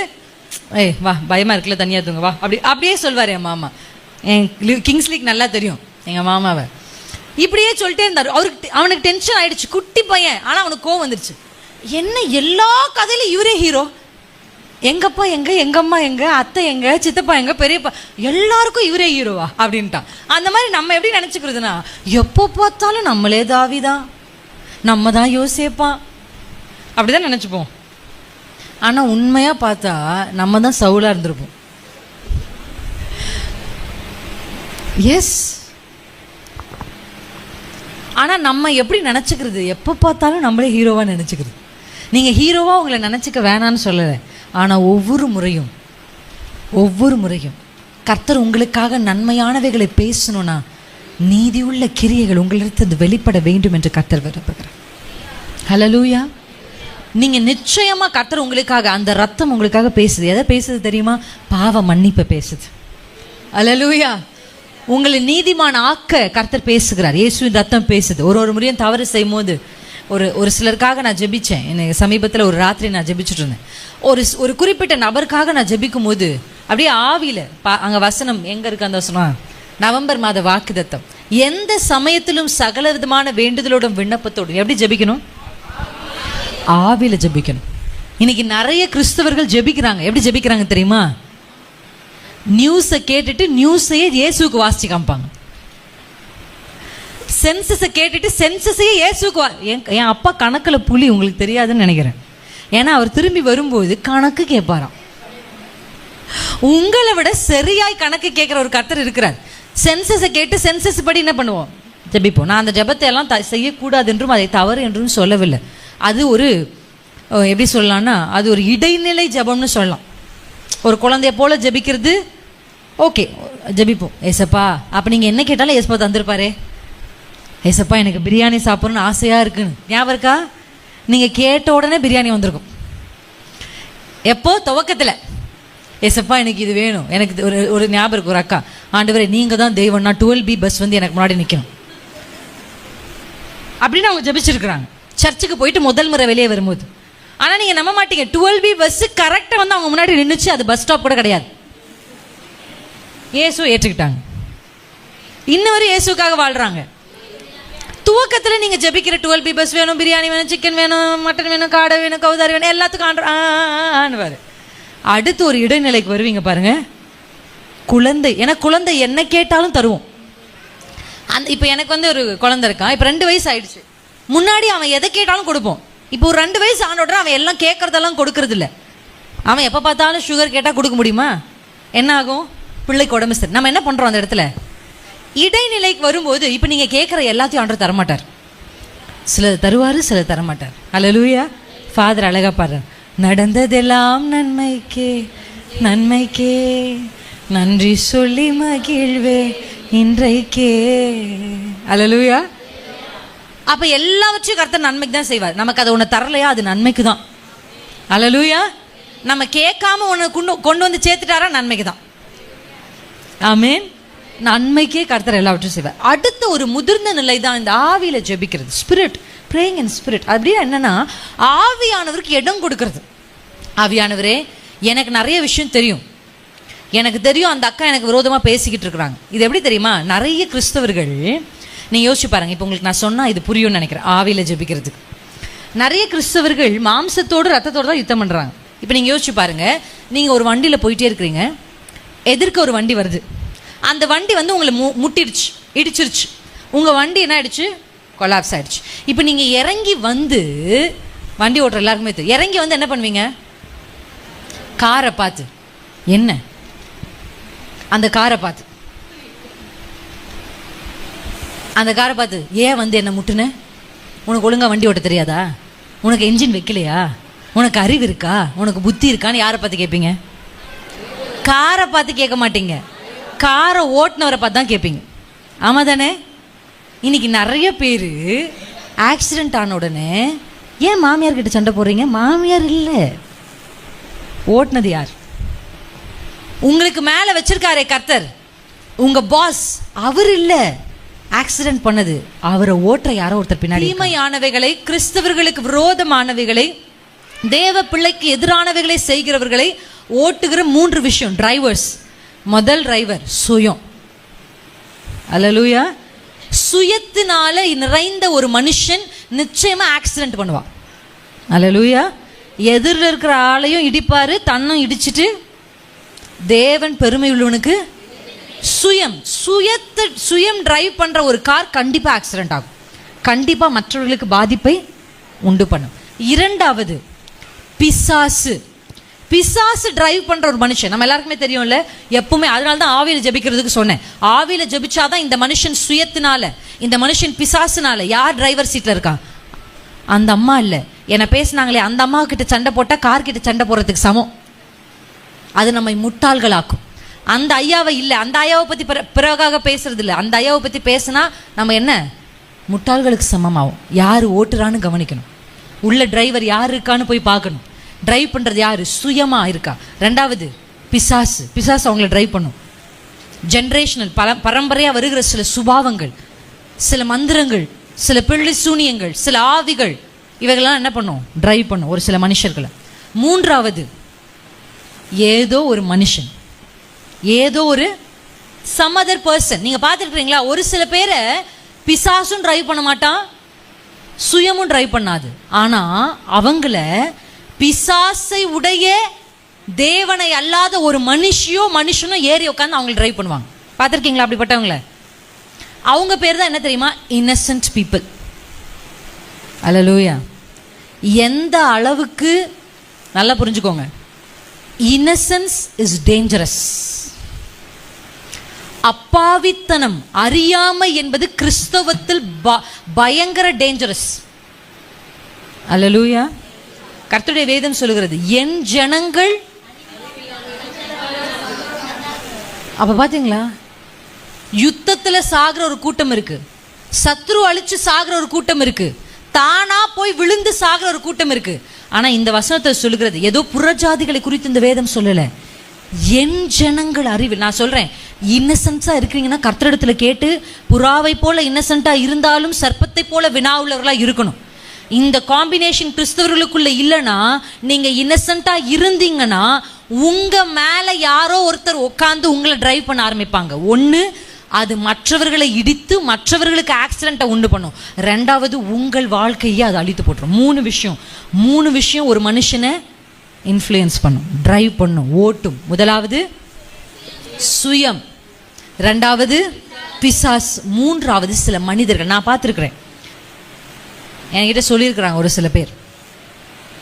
ஏய் வா பயமாக இருக்குல்ல தனியாக தூங்க வா அப்படியே சொல்வார். என் மாமா என் கிங்ஸ் லீக் நல்லா தெரியும் எங்கள் மாமாவை. இப்படியே சொல்லிட்டே இருந்தார். அவனுக்கு டென்ஷன் ஆயிடுச்சு, குட்டி பையன். ஆனால் அவனுக்கு கோவம் வந்துருச்சு. என்ன எல்லா கதையிலும் இவரே ஹீரோ, எங்கப்பா எங்க, எங்கம்மா எங்க, அத்தை எங்க, சித்தப்பா எங்க, பெரியப்பா, எல்லாருக்கும் இவரே ஹீரோவா அப்படின்ட்டான். அந்த மாதிரி நம்ம எப்படி நினச்சிக்கிறதுனா, எப்போ பார்த்தாலும் நம்மளே தாவிதான், நம்ம தான் யோசிப்பான், அப்படிதான் நினச்சிப்போம். ஆனால் உண்மையாக பார்த்தா நம்ம தான் சவுலாக இருந்திருப்போம். எஸ். ஆனால் நம்ம எப்படி நினச்சிக்கிறது, எப்போ பார்த்தாலும் நம்மளே ஹீரோவாக நினச்சிக்கிறது. நீங்கள் ஹீரோவாக உங்களை நினச்சிக்க வேணான்னு சொல்லலை. ஆனால் ஒவ்வொரு முறையும் கர்த்தர் உங்களுக்காக நன்மையானவைகளை பேசணும்னா நீதியுள்ள கிரியைகள் உங்களிடத்து வெளிப்பட வேண்டும் என்று கர்த்தர் விரும்புகிறார். ஹல்லேலூயா. நீங்கள் நிச்சயமாக கர்த்தர் உங்களுக்காக, அந்த ரத்தம் உங்களுக்காக பேசுது. எதை பேசுது தெரியுமா? பாவ மன்னிப்பை பேசுது. ஹல்லேலூயா. உங்களை நீதிமான் ஆக்க கர்த்தர் பேசுகிறார். இயேசுவின் ரத்தம் பேசுது. ஒரு முறையும் தவறு செய்யும் போது ஒரு சிலருக்காக நான் ஜெபித்தேன். எனக்கு சமீபத்தில் ஒரு ராத்திரி நான் ஜெபிச்சுட்டு இருந்தேன். ஒரு குறிப்பிட்ட நபருக்காக நான் ஜெபிக்கும் போது அப்படியே ஆவியில் அங்கே வசனம் எங்கே இருக்கு, அந்த வசனம் நவம்பர் மாத வாக்குத்தத்தம், எந்த சமயத்திலும் சகல விதமான வேண்டுதலோடும் விண்ணப்பத்தோடும் எப்படி ஜெபிக்கணும்? ஆவியில் ஜெபிக்கணும். இன்னைக்கு நிறைய கிறிஸ்தவர்கள் ஜெபிக்கிறாங்க. எப்படி ஜெபிக்கிறாங்க தெரியுமா? நியூஸை கேட்டுட்டு நியூஸையே இயேசுக்கு வாசிச்சு காமிப்பாங்க. சென்சஸை கேட்டுட்டு சென்சஸையே இயேசுக்கு என் அப்பா கணக்கில் புலி, உங்களுக்கு தெரியாதுன்னு நினைக்கிறேன். ஏன்னா அவர் திரும்பி வரும்போது கணக்கு கேட்பாராம். உங்களை விட சரியாய் கணக்கு கேட்குற ஒரு கர்த்தர் இருக்கிறார். சென்சஸை கேட்டு சென்சஸ் படி என்ன பண்ணுவோம்? ஜெபிப்போம். நான் அந்த ஜெபத்தை எல்லாம் செய்யக்கூடாது என்றும் அதை தவறு என்றும் சொல்லவில்லை. அது ஒரு எப்படி சொல்லலாம்னா, அது ஒரு இடைநிலை ஜெபம்னு சொல்லலாம். ஒரு குழந்தைய போல ஜெபிக்கிறது ஓகே, ஜெபிப்போம். ஏசப்பா, அப்போ நீங்கள் என்ன கேட்டாலும் ஏசப்பா தந்துருப்பாரே. ஏசப்பா எனக்கு பிரியாணி சாப்பிட்றன்னு ஆசையாக இருக்குன்னு ஞாபகம் இருக்கா? நீங்கள் கேட்ட உடனே பிரியாணி வந்திருக்கும். எப்போ? துவக்கத்தில். ஏசப்பா எனக்கு இது வேணும். எனக்கு ஒரு ஞாபகம் இருக்கு, ஒரு அக்கா, ஆண்டவரே நீங்கள் தான் தெய்வம்னா 12B பஸ் வந்து எனக்கு முன்னாடி நிற்கணும் அப்படின்னு அவங்க ஜெபிச்சிருக்கிறாங்க. சர்ச்சுக்கு போயிட்டு முதல் முறை வெளியே வரும்போது. ஆனால் நீங்கள் நம்ப மாட்டீங்க, 12B பஸ்ஸு கரெக்டாக வந்து அவங்க முன்னாடி நின்றுச்சு. அது பஸ் ஸ்டாப் கூட கிடையாது. இயேசு ஏற்றுக்கிட்டாங்க. இன்னொரு இயேசுக்காக வாழ்கிறாங்க. துவக்கத்தில் நீங்கள் ஜெபிக்கிற 12B பஸ் வேணும், பிரியாணி வேணும், சிக்கன் வேணும், மட்டன் வேணும், காடை வேணும், கௌதாரி வேணும், எல்லாத்துக்கும் ஆண்டுவார். அடுத்து ஒரு இடைநிலைக்கு வருவீங்க பாருங்க, குழந்தை. ஏன்னா குழந்தை என்ன கேட்டாலும் தருவோம். இப்போ எனக்கு வந்து ஒரு குழந்தை இருக்கான். இப்போ 2 வயசு ஆயிடுச்சு. முன்னாடி அவன் எதை கேட்டாலும் கொடுப்போம். இப்போ ஒரு 2 வயசு ஆனோட அவன் எல்லாம் கேட்கறதெல்லாம் கொடுக்கறது இல்லை. அவன் எப்போ பார்த்தாலும் சுகர் கேட்டால் கொடுக்க முடியுமா? என்ன ஆகும்? பிள்ளைக்கு உடம்பு சரி. நம்ம என்ன பண்ணுறோம் அந்த இடத்துல? இடைநிலைக்கு வரும்போது இப்போ நீங்கள் கேட்குற எல்லாத்தையும் ஆண்டவர் தரமாட்டார். சிலர் தருவார், சிலர் தரமாட்டார். அல்லேலூயா. ஃபாதர் அழகா பாடுறார், நடந்ததெல்லாம் நன்மைக்கே நன்மைக்கே நன்றி சொல்லி மகிழ்வே இன்றைக்கே. அல்லேலூயா. அப்போ எல்லாவற்றையும் கர்த்தர் நன்மைக்கு தான் செய்வார். நமக்கு அதை ஒன்று தரலையா, அது நன்மைக்கு தான். அல்லேலூயா. நம்ம கேட்காம ஒன்று கொண்டு வந்து சேர்த்துட்டாரா, நன்மைக்கு தான். ஆமென். நன்மைக்கே கர்த்தர் எல்லாவற்றையும் செய்வார். அடுத்த ஒரு முதிர்ந்த நிலை தான் இந்த ஆவியில் ஜெபிக்கிறது. Spirit, praying in spirit. அப்படியே என்னன்னா, ஆவியானவருக்கு இடம் கொடுக்கறது. ஆவியானவரே, எனக்கு நிறைய விஷயம் தெரியும், எனக்கு தெரியும் அந்த அக்கா எனக்கு விரோதமாக பேசிக்கிட்டு இருக்கிறாங்க. இது எப்படி தெரியுமா? நிறைய கிறிஸ்தவர்கள், நீங்கள் யோசிச்சு பாருங்க, இப்போ உங்களுக்கு நான் சொன்னால் இது புரியும்னு நினைக்கிறேன். ஆவியில் ஜெபிக்கிறதுக்கு நிறைய கிறிஸ்தவர்கள் மாம்சத்தோடு ரத்தத்தோடு தான் யுத்தம் பண்ணுறாங்க. இப்போ நீங்கள் யோசிச்சு பாருங்க, நீங்கள் ஒரு வண்டியில் போயிட்டே இருக்கிறீங்க, எதிர்க்க ஒரு வண்டி வருது. அந்த வண்டி வந்து உங்களை முட்டிடுச்சு, இடிச்சிருச்சு. உங்கள் வண்டி என்ன ஆயிடுச்சு? கொலாப்ஸ் ஆயிடுச்சு. இப்போ நீங்கள் இறங்கி வந்து, வண்டி ஓட்டுற எல்லாருக்குமே தெரியும், இறங்கி வந்து என்ன பண்ணுவீங்க? காரை பார்த்து, என்ன அந்த காரை பார்த்து, அந்த காரை பார்த்து, ஏன் வந்து என்ன முட்டுன? உனக்கு ஒழுங்கா வண்டி ஓட்ட தெரியாதா? உனக்கு என்ஜின் வைக்கலையா, உனக்கு அறிவு இருக்கா, உனக்கு புத்தி இருக்கான்னு யாரை பார்த்து கேட்பீங்க? காரை பார்த்து கேட்க மாட்டீங்க, காரை ஓட்டுனவரை பார்த்து தான் கேட்பீங்க. ஆமாம் தானே? இன்னைக்கு நிறைய பேர் ஆக்சிடென்ட் ஆன உடனே ஏன் மாமியார் கிட்ட சண்டை போடுறீங்க? மாமியார் இல்லை, ஓட்டுனது யார்? உங்களுக்கு மேலே வச்சிருக்காரே கர்த்தர், உங்க பாஸ், அவர் இல்லை ஆக்சிடென்ட் பண்ணது, அவரை ஓட்டுற யாரோ ஒருத்தர் பின்னாடி. தீமையானவைகளை, கிறிஸ்தவர்களுக்கு விரோதமானவைகளை, தேவ பிள்ளைக்கு எதிரானவைகளை செய்கிறவர்களை ஓட்டுகிற 3 விஷயம் டிரைவர்ஸ். முதல் டிரைவர் சுயம். அல்லேலூயா. சுயத்தினால நிறைந்த ஒரு மனுஷன் நிச்சயமா ஆக்சிடென்ட் பண்ணுவான். அல்லேலூயா. எதிரில் இருக்கிற ஆளையும் இடிப்பாரு, தன்னும் இடிச்சிட்டு. தேவன் பெருமை உள்ளவனுக்கு சுயம் டிரைவ் பண்ற ஒரு கார் கண்டிப்பா ஆக்சிடென்ட் ஆகும், கண்டிப்பா மற்றவர்களுக்கு பாதிப்பை உண்டு பண்ணும். இரண்டாவது பிசாசு டிரைவ் பண்ற ஒரு மனுஷன். நம்ம எல்லாருக்குமே தெரியும்ல, எப்பவுமே. அதனால தான் ஆவியில ஜெபிக்கிறதுக்கு சொன்னேன். ஆவியில ஜெபிச்சாதான் இந்த மனுஷன் சுயத்தினால, இந்த மனுஷன் பிசாசுனால. யார் டிரைவர் சீட்ல இருக்கான்? அந்த அம்மா இல்ல, என்ன பேசினாங்களே அந்த அம்மா கிட்ட சண்டை போட்டா கார் கிட்ட சண்டை போறதுக்கு சமம். அது நம்மை முட்டாள்களாக்கும். அந்த ஐயாவை இல்லை, அந்த ஐயாவை பத்தி பிறகாக பேசுறது இல்லை, அந்த ஐயாவை பத்தி பேசினா நம்ம என்ன முட்டாள்களுக்கு சமமாகும். யார் ஓட்டுறான்னு கவனிக்கணும், உள்ள டிரைவர் யார் இருக்கான்னு போய் பார்க்கணும். டிரைவ் பண்றது யாரு? சுயமா இருக்கா? ரெண்டாவது பிசாசு அவங்களை டிரைவ் பண்ணும். ஜென்ரேஷனல், பரம்பரையா வருகிற சில சுபாவங்கள், சில மந்திரங்கள், சில பிள்ளை சூனியங்கள், சில ஆவிகள், இவைகள்லாம் என்ன பண்ணும்? டிரைவ் பண்ணும் ஒரு சில மனுஷர்களை. மூன்றாவது ஏதோ ஒரு மனுஷன், ஏதோ ஒரு some other person. நீங்க பார்த்துருக்கீங்களா? ஒரு சில பேரை பிசாசும் டிரைவ் பண்ண மாட்டான், சுயமும் டிரைவ் பண்ணாது. ஆனா அவங்கள பிசாசை உடைய தேவனை அல்லாத ஒரு மனுஷனும் ஏறி உட்காந்து அவங்களை டிரைவ் பண்ணுவாங்க. பார்த்துருக்கீங்களா அப்படிப்பட்டவங்கள? அவங்க பேர் தான் என்ன தெரியுமா? Innocent people. அல்லேலூயா. எந்த அளவுக்கு, நல்லா புரிஞ்சுக்கோங்க, இன்னசென்ஸ் இஸ் டேஞ்சரஸ். அப்பாவித்தனம், அறியாமை என்பது கிறிஸ்தவத்தில் பயங்கர டேஞ்சரஸ். அல்லேலூயா. கர்த்தருடைய வேதம் சொல்லுகிறது, என் ஜனங்கள். அப்ப பாத்தீங்களா, யுத்தத்துல சாகிற ஒரு கூட்டம் இருக்கு, சத்ரு அழிச்சு சாகிற ஒரு கூட்டம் இருக்கு, தானா போய் விழுந்து சாகிற ஒரு கூட்டம் இருக்கு. ஆனா இந்த வசனத்தை சொல்லுகிறது, ஏதோ புறஜாதிகளை குறித்து இந்த வேதம் சொல்லல, என் ஜனங்கள் அறிவில். நான் சொல்றேன், இன்னசென்ஸா இருக்கிறீங்கன்னா கர்த்தரிடத்துல கேட்டு, புறாவை போல இன்னசென்ட்டா இருந்தாலும் சர்ப்பத்தை போல வினா உள்ளவர்களா இருக்கணும். இந்த காம்பினேஷன் கிறிஸ்தவர்களுக்குள்ள இல்லைன்னா, நீங்க இன்னசென்ட்டா இருந்தீங்கன்னா உங்க மேல யாரோ ஒருத்தர் உட்காந்து உங்களை டிரைவ் பண்ண ஆரம்பிப்பாங்க. ஒண்ணு, அது மற்றவர்களை இடித்து மற்றவர்களுக்கு ஆக்சிடென்ட்டை உண்டு பண்ணும். ரெண்டாவது, உங்கள் வாழ்க்கையை அது அழித்து போட்டுரும். மூணு விஷயம் ஒரு மனுஷனை இன்ஃப்ளூயன்ஸ் பண்ணும், டிரைவ் பண்ணும், ஓட்டும். முதலாவது சுயம், ரெண்டாவது பிசாஸ், மூன்றாவது சில மனிதர்கள். நான் பார்த்துருக்கிறேன், என்கிட்ட சொல்லியிருக்கிறாங்க ஒரு சில பேர்,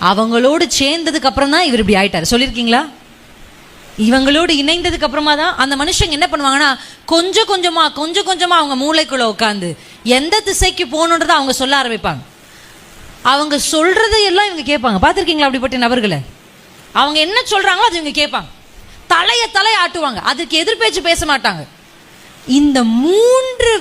அவங்களோடு சேர்ந்ததுக்கு அப்புறம் தான் இவர் இப்படி ஆயிட்டார். சொல்லியிருக்கீங்களா? இவங்களோடு இணைந்ததுக்கு அப்புறமா தான் அந்த மனுஷங்க என்ன பண்ணுவாங்கன்னா, கொஞ்சம் கொஞ்சமா அவங்க மூளைக்குள்ள உட்காந்து எந்த திசைக்கு போகணுன்றதை அவங்க சொல்ல ஆரம்பிப்பாங்க. அவங்க சொல்றதையெல்லாம் இவங்க கேட்பாங்க. பார்த்துருக்கீங்களா அப்படிப்பட்ட நபர்களை? அவங்க என்ன சொல்றாங்களோ அது இவங்க கேட்பாங்க, தலையை ஆட்டுவாங்க, அதுக்கு எதிர்பேச்சு பேச மாட்டாங்க. இந்த 3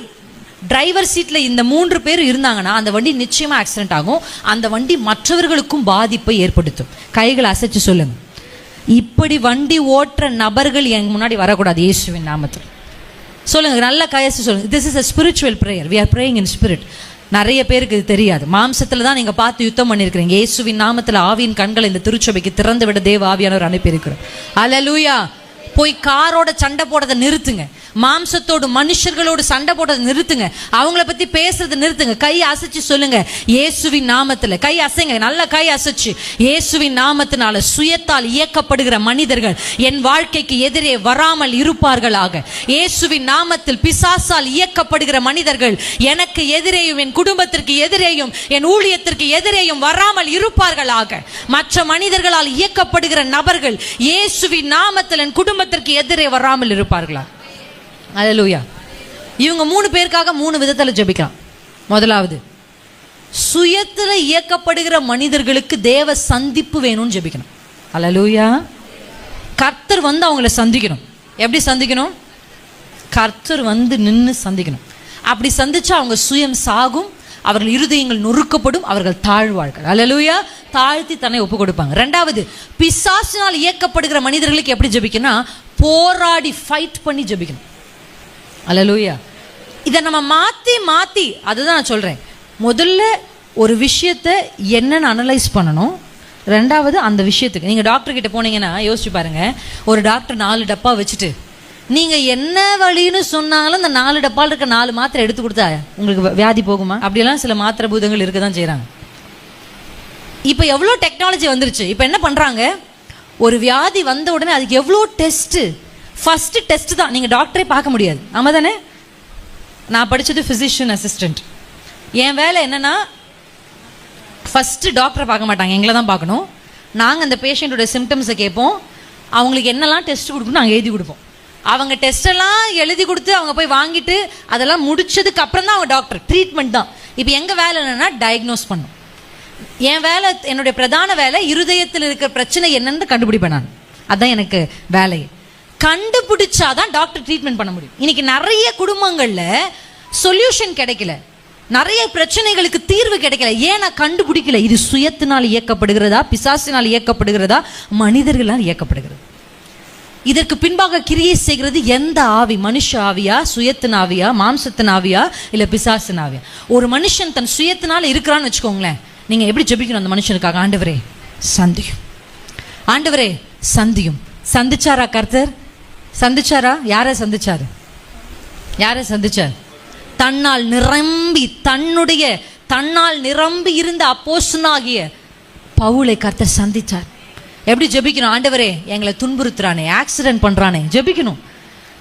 டிரைவர் சீட்ல இந்த 3 பேர் இருந்தாங்கன்னா அந்த வண்டி நிச்சயமா ஆக்சிடென்ட் ஆகும். அந்த வண்டி மற்றவர்களுக்கும் பாதிப்பை ஏற்படுத்தும். கைகளை அசைச்சு சொல்லுங்க, இப்படி வண்டி ஓட்டுற நபர்கள் எங்க முன்னாடி வரக்கூடாது இயேசுவின் நாமத்தில். சொல்லுங்க, நல்ல கையசு சொல்லுங்க. This is a spiritual prayer. We are praying in spirit. நிறைய பேருக்கு இது தெரியாது. மாம்சத்துல தான் நீங்க பார்த்து யுத்தம் பண்ணிருக்கிறீங்க. இயேசுவின் நாமத்துல ஆவியின் கண்களை இந்த திருச்சபைக்கு திறந்து விட தேவ ஆவியானவர் அனுப்பி இருக்கிறார். அல்லேலூயா. போய் காரோட சண்டை போடுறதை நிறுத்துங்க, மாம்சத்தோடு மனுஷர்களோடு சண்டை போடுறதை நிறுத்துங்க, அவங்கள பத்தி பேசுறதை நிறுத்துங்க. கை அசைச்சு சொல்லுங்க, இயேசுவின் நாமத்துல. கை அசைங்க, நல்ல கை அசைச்சு. இயேசுவின் நாமத்தினால சுயத்தால் இயக்கப்படுகிற மனிதர்கள் என் வாழ்க்கைக்கு எதிரே வராமல் இருப்பார்களாக. இயேசுவின் நாமத்தில் பிசாசால் இயக்கப்படுகிற மனிதர்கள் எனக்கு எதிரேயும் என் குடும்பத்திற்கு எதிரேயும் என் ஊழியத்திற்கு எதிரேயும் வராமல் இருப்பார்களாக. மற்ற மனிதர்களால் இயக்கப்படுகிற நபர்கள் இயேசுவின் நாமத்தில் என் குடும்பத்திற்கு எதிரே வராமல் இருப்பார்களா. அல்லேலூயா. இவங்க 3 பேருக்காக 3 விதத்தில் ஜெபிக்கலாம். முதலாவது, சுயத்துல இயக்கப்படுகிற மனிதர்களுக்கு தேவ சந்திப்பு வேணும்னு ஜெபிக்கணும். அல்லேலூயா. கர்த்தர் வந்து அவங்கள சந்திக்கணும். எப்படி சந்திக்கணும்? கர்த்தர் வந்து நின்று சந்திக்கணும். அப்படி சந்திச்சா அவங்க சுயம் சாகும், அவர்கள் இருதயங்கள் நொறுக்கப்படும், அவர்கள் தாழ்வார்கள். அல்லேலூயா. தாழ்த்தி தன்னை ஒப்பு கொடுப்பாங்க. ரெண்டாவது, பிசாசினால் இயக்கப்படுகிற மனிதர்களுக்கு எப்படி ஜெபிக்கணும்? போராடி ஃபைட் பண்ணி ஜெபிக்கணும். அல்லேலூயா. இதை நம்ம மாற்றி அதுதான் நான் சொல்கிறேன். முதல்ல ஒரு விஷயத்தை என்னென்னு அனலைஸ் பண்ணணும். ரெண்டாவது, அந்த விஷயத்துக்கு நீங்கள் டாக்டர்கிட்ட போனீங்கன்னா யோசிச்சு பாருங்கள். ஒரு டாக்டர் 4 டப்பா வச்சுட்டு நீங்கள் என்ன வழின்னு சொன்னாலும் அந்த 4 டப்பாவில் இருக்க 4 மாத்திரை எடுத்து கொடுத்தா உங்களுக்கு வியாதி போகுமா? அப்படியெல்லாம் சில மாத்திரை பூதங்கள் இருக்க தான் செய்கிறாங்க. இப்போ எவ்வளோ டெக்னாலஜி வந்துருச்சு. இப்போ என்ன பண்ணுறாங்க, ஒரு வியாதி வந்த உடனே அதுக்கு எவ்வளோ டெஸ்ட்டு. ஃபஸ்ட்டு டெஸ்ட்டு தான், நீங்கள் டாக்டரே பார்க்க முடியாது. ஆமாம் தானே? நான் படித்தது ஃபிசிஷியன் அசிஸ்டண்ட். என் வேலை என்னென்னா, ஃபஸ்ட்டு டாக்டரை பார்க்க மாட்டாங்க, எங்களை தான் பார்க்கணும். நாங்கள் அந்த பேஷண்ட்டோட சிம்டம்ஸை கேட்போம், அவங்களுக்கு என்னெல்லாம் டெஸ்ட் கொடுக்கணும் நாங்கள் எழுதி கொடுப்போம். அவங்க டெஸ்ட்டெல்லாம் எழுதி கொடுத்து அவங்க போய் வாங்கிட்டு அதெல்லாம் முடிச்சதுக்கு அப்புறம் தான் அவங்க டாக்டர். ட்ரீட்மெண்ட் தான். இப்போ எங்கள் வேலை என்னென்னா டயக்னோஸ் பண்ணும். என் வேலை, என்னுடைய பிரதான வேலை இருதயத்தில் இருக்கிற பிரச்சனை என்னன்னு கண்டுபிடிப்பேன் நான். அதுதான் எனக்கு வேலையை. கண்டுபிடிச்சாதான் டாக்டர் ட்ரீட்மெண்ட் பண்ண முடியும். இன்னைக்கு நிறைய குடும்பங்களில் சொல்யூஷன் கிடைக்கல, நிறைய பிரச்சனைகளுக்கு தீர்வு கிடைக்கல. ஏன் நான் கண்டுபிடிக்கல? இது சுயத்தினால் இயக்கப்படுகிறதா, பிசாசினால் இயக்கப்படுகிறதா, மனிதர்களால் இயக்கப்படுகிறது? இதற்கு பின்பாக கிரியை செய்கிறது எந்த ஆவி? மனுஷ ஆவியா, சுயத்தின் ஆவியா, மாம்சத்தின் ஆவியா, இல்லை பிசாசின் ஆவியா? ஒரு மனுஷன் தன் சுயத்தினால இருக்கிறான்னு வச்சுக்கோங்களேன், நீங்க எப்படி ஜெபிக்கணும் அந்த மனுஷனுக்காக? ஆண்டவரே சந்தியும், ஆண்டவரே சந்தியும். சந்திச்சாரா கர்த்தர்? சந்திச்சாரா? யாரை சந்திச்சாரு? யாரை சந்திச்சார்? தன்னால் நிரம்பி இருந்த அப்போஸ்தலனாகிய பவுலை கர்த்தர் சந்திச்சார். எப்படி ஜெபிக்கணும்? ஆண்டவரே எங்களை துன்புறுத்துறானே, ஆக்சிடென்ட் பண்றானே, ஜெபிக்கணும்.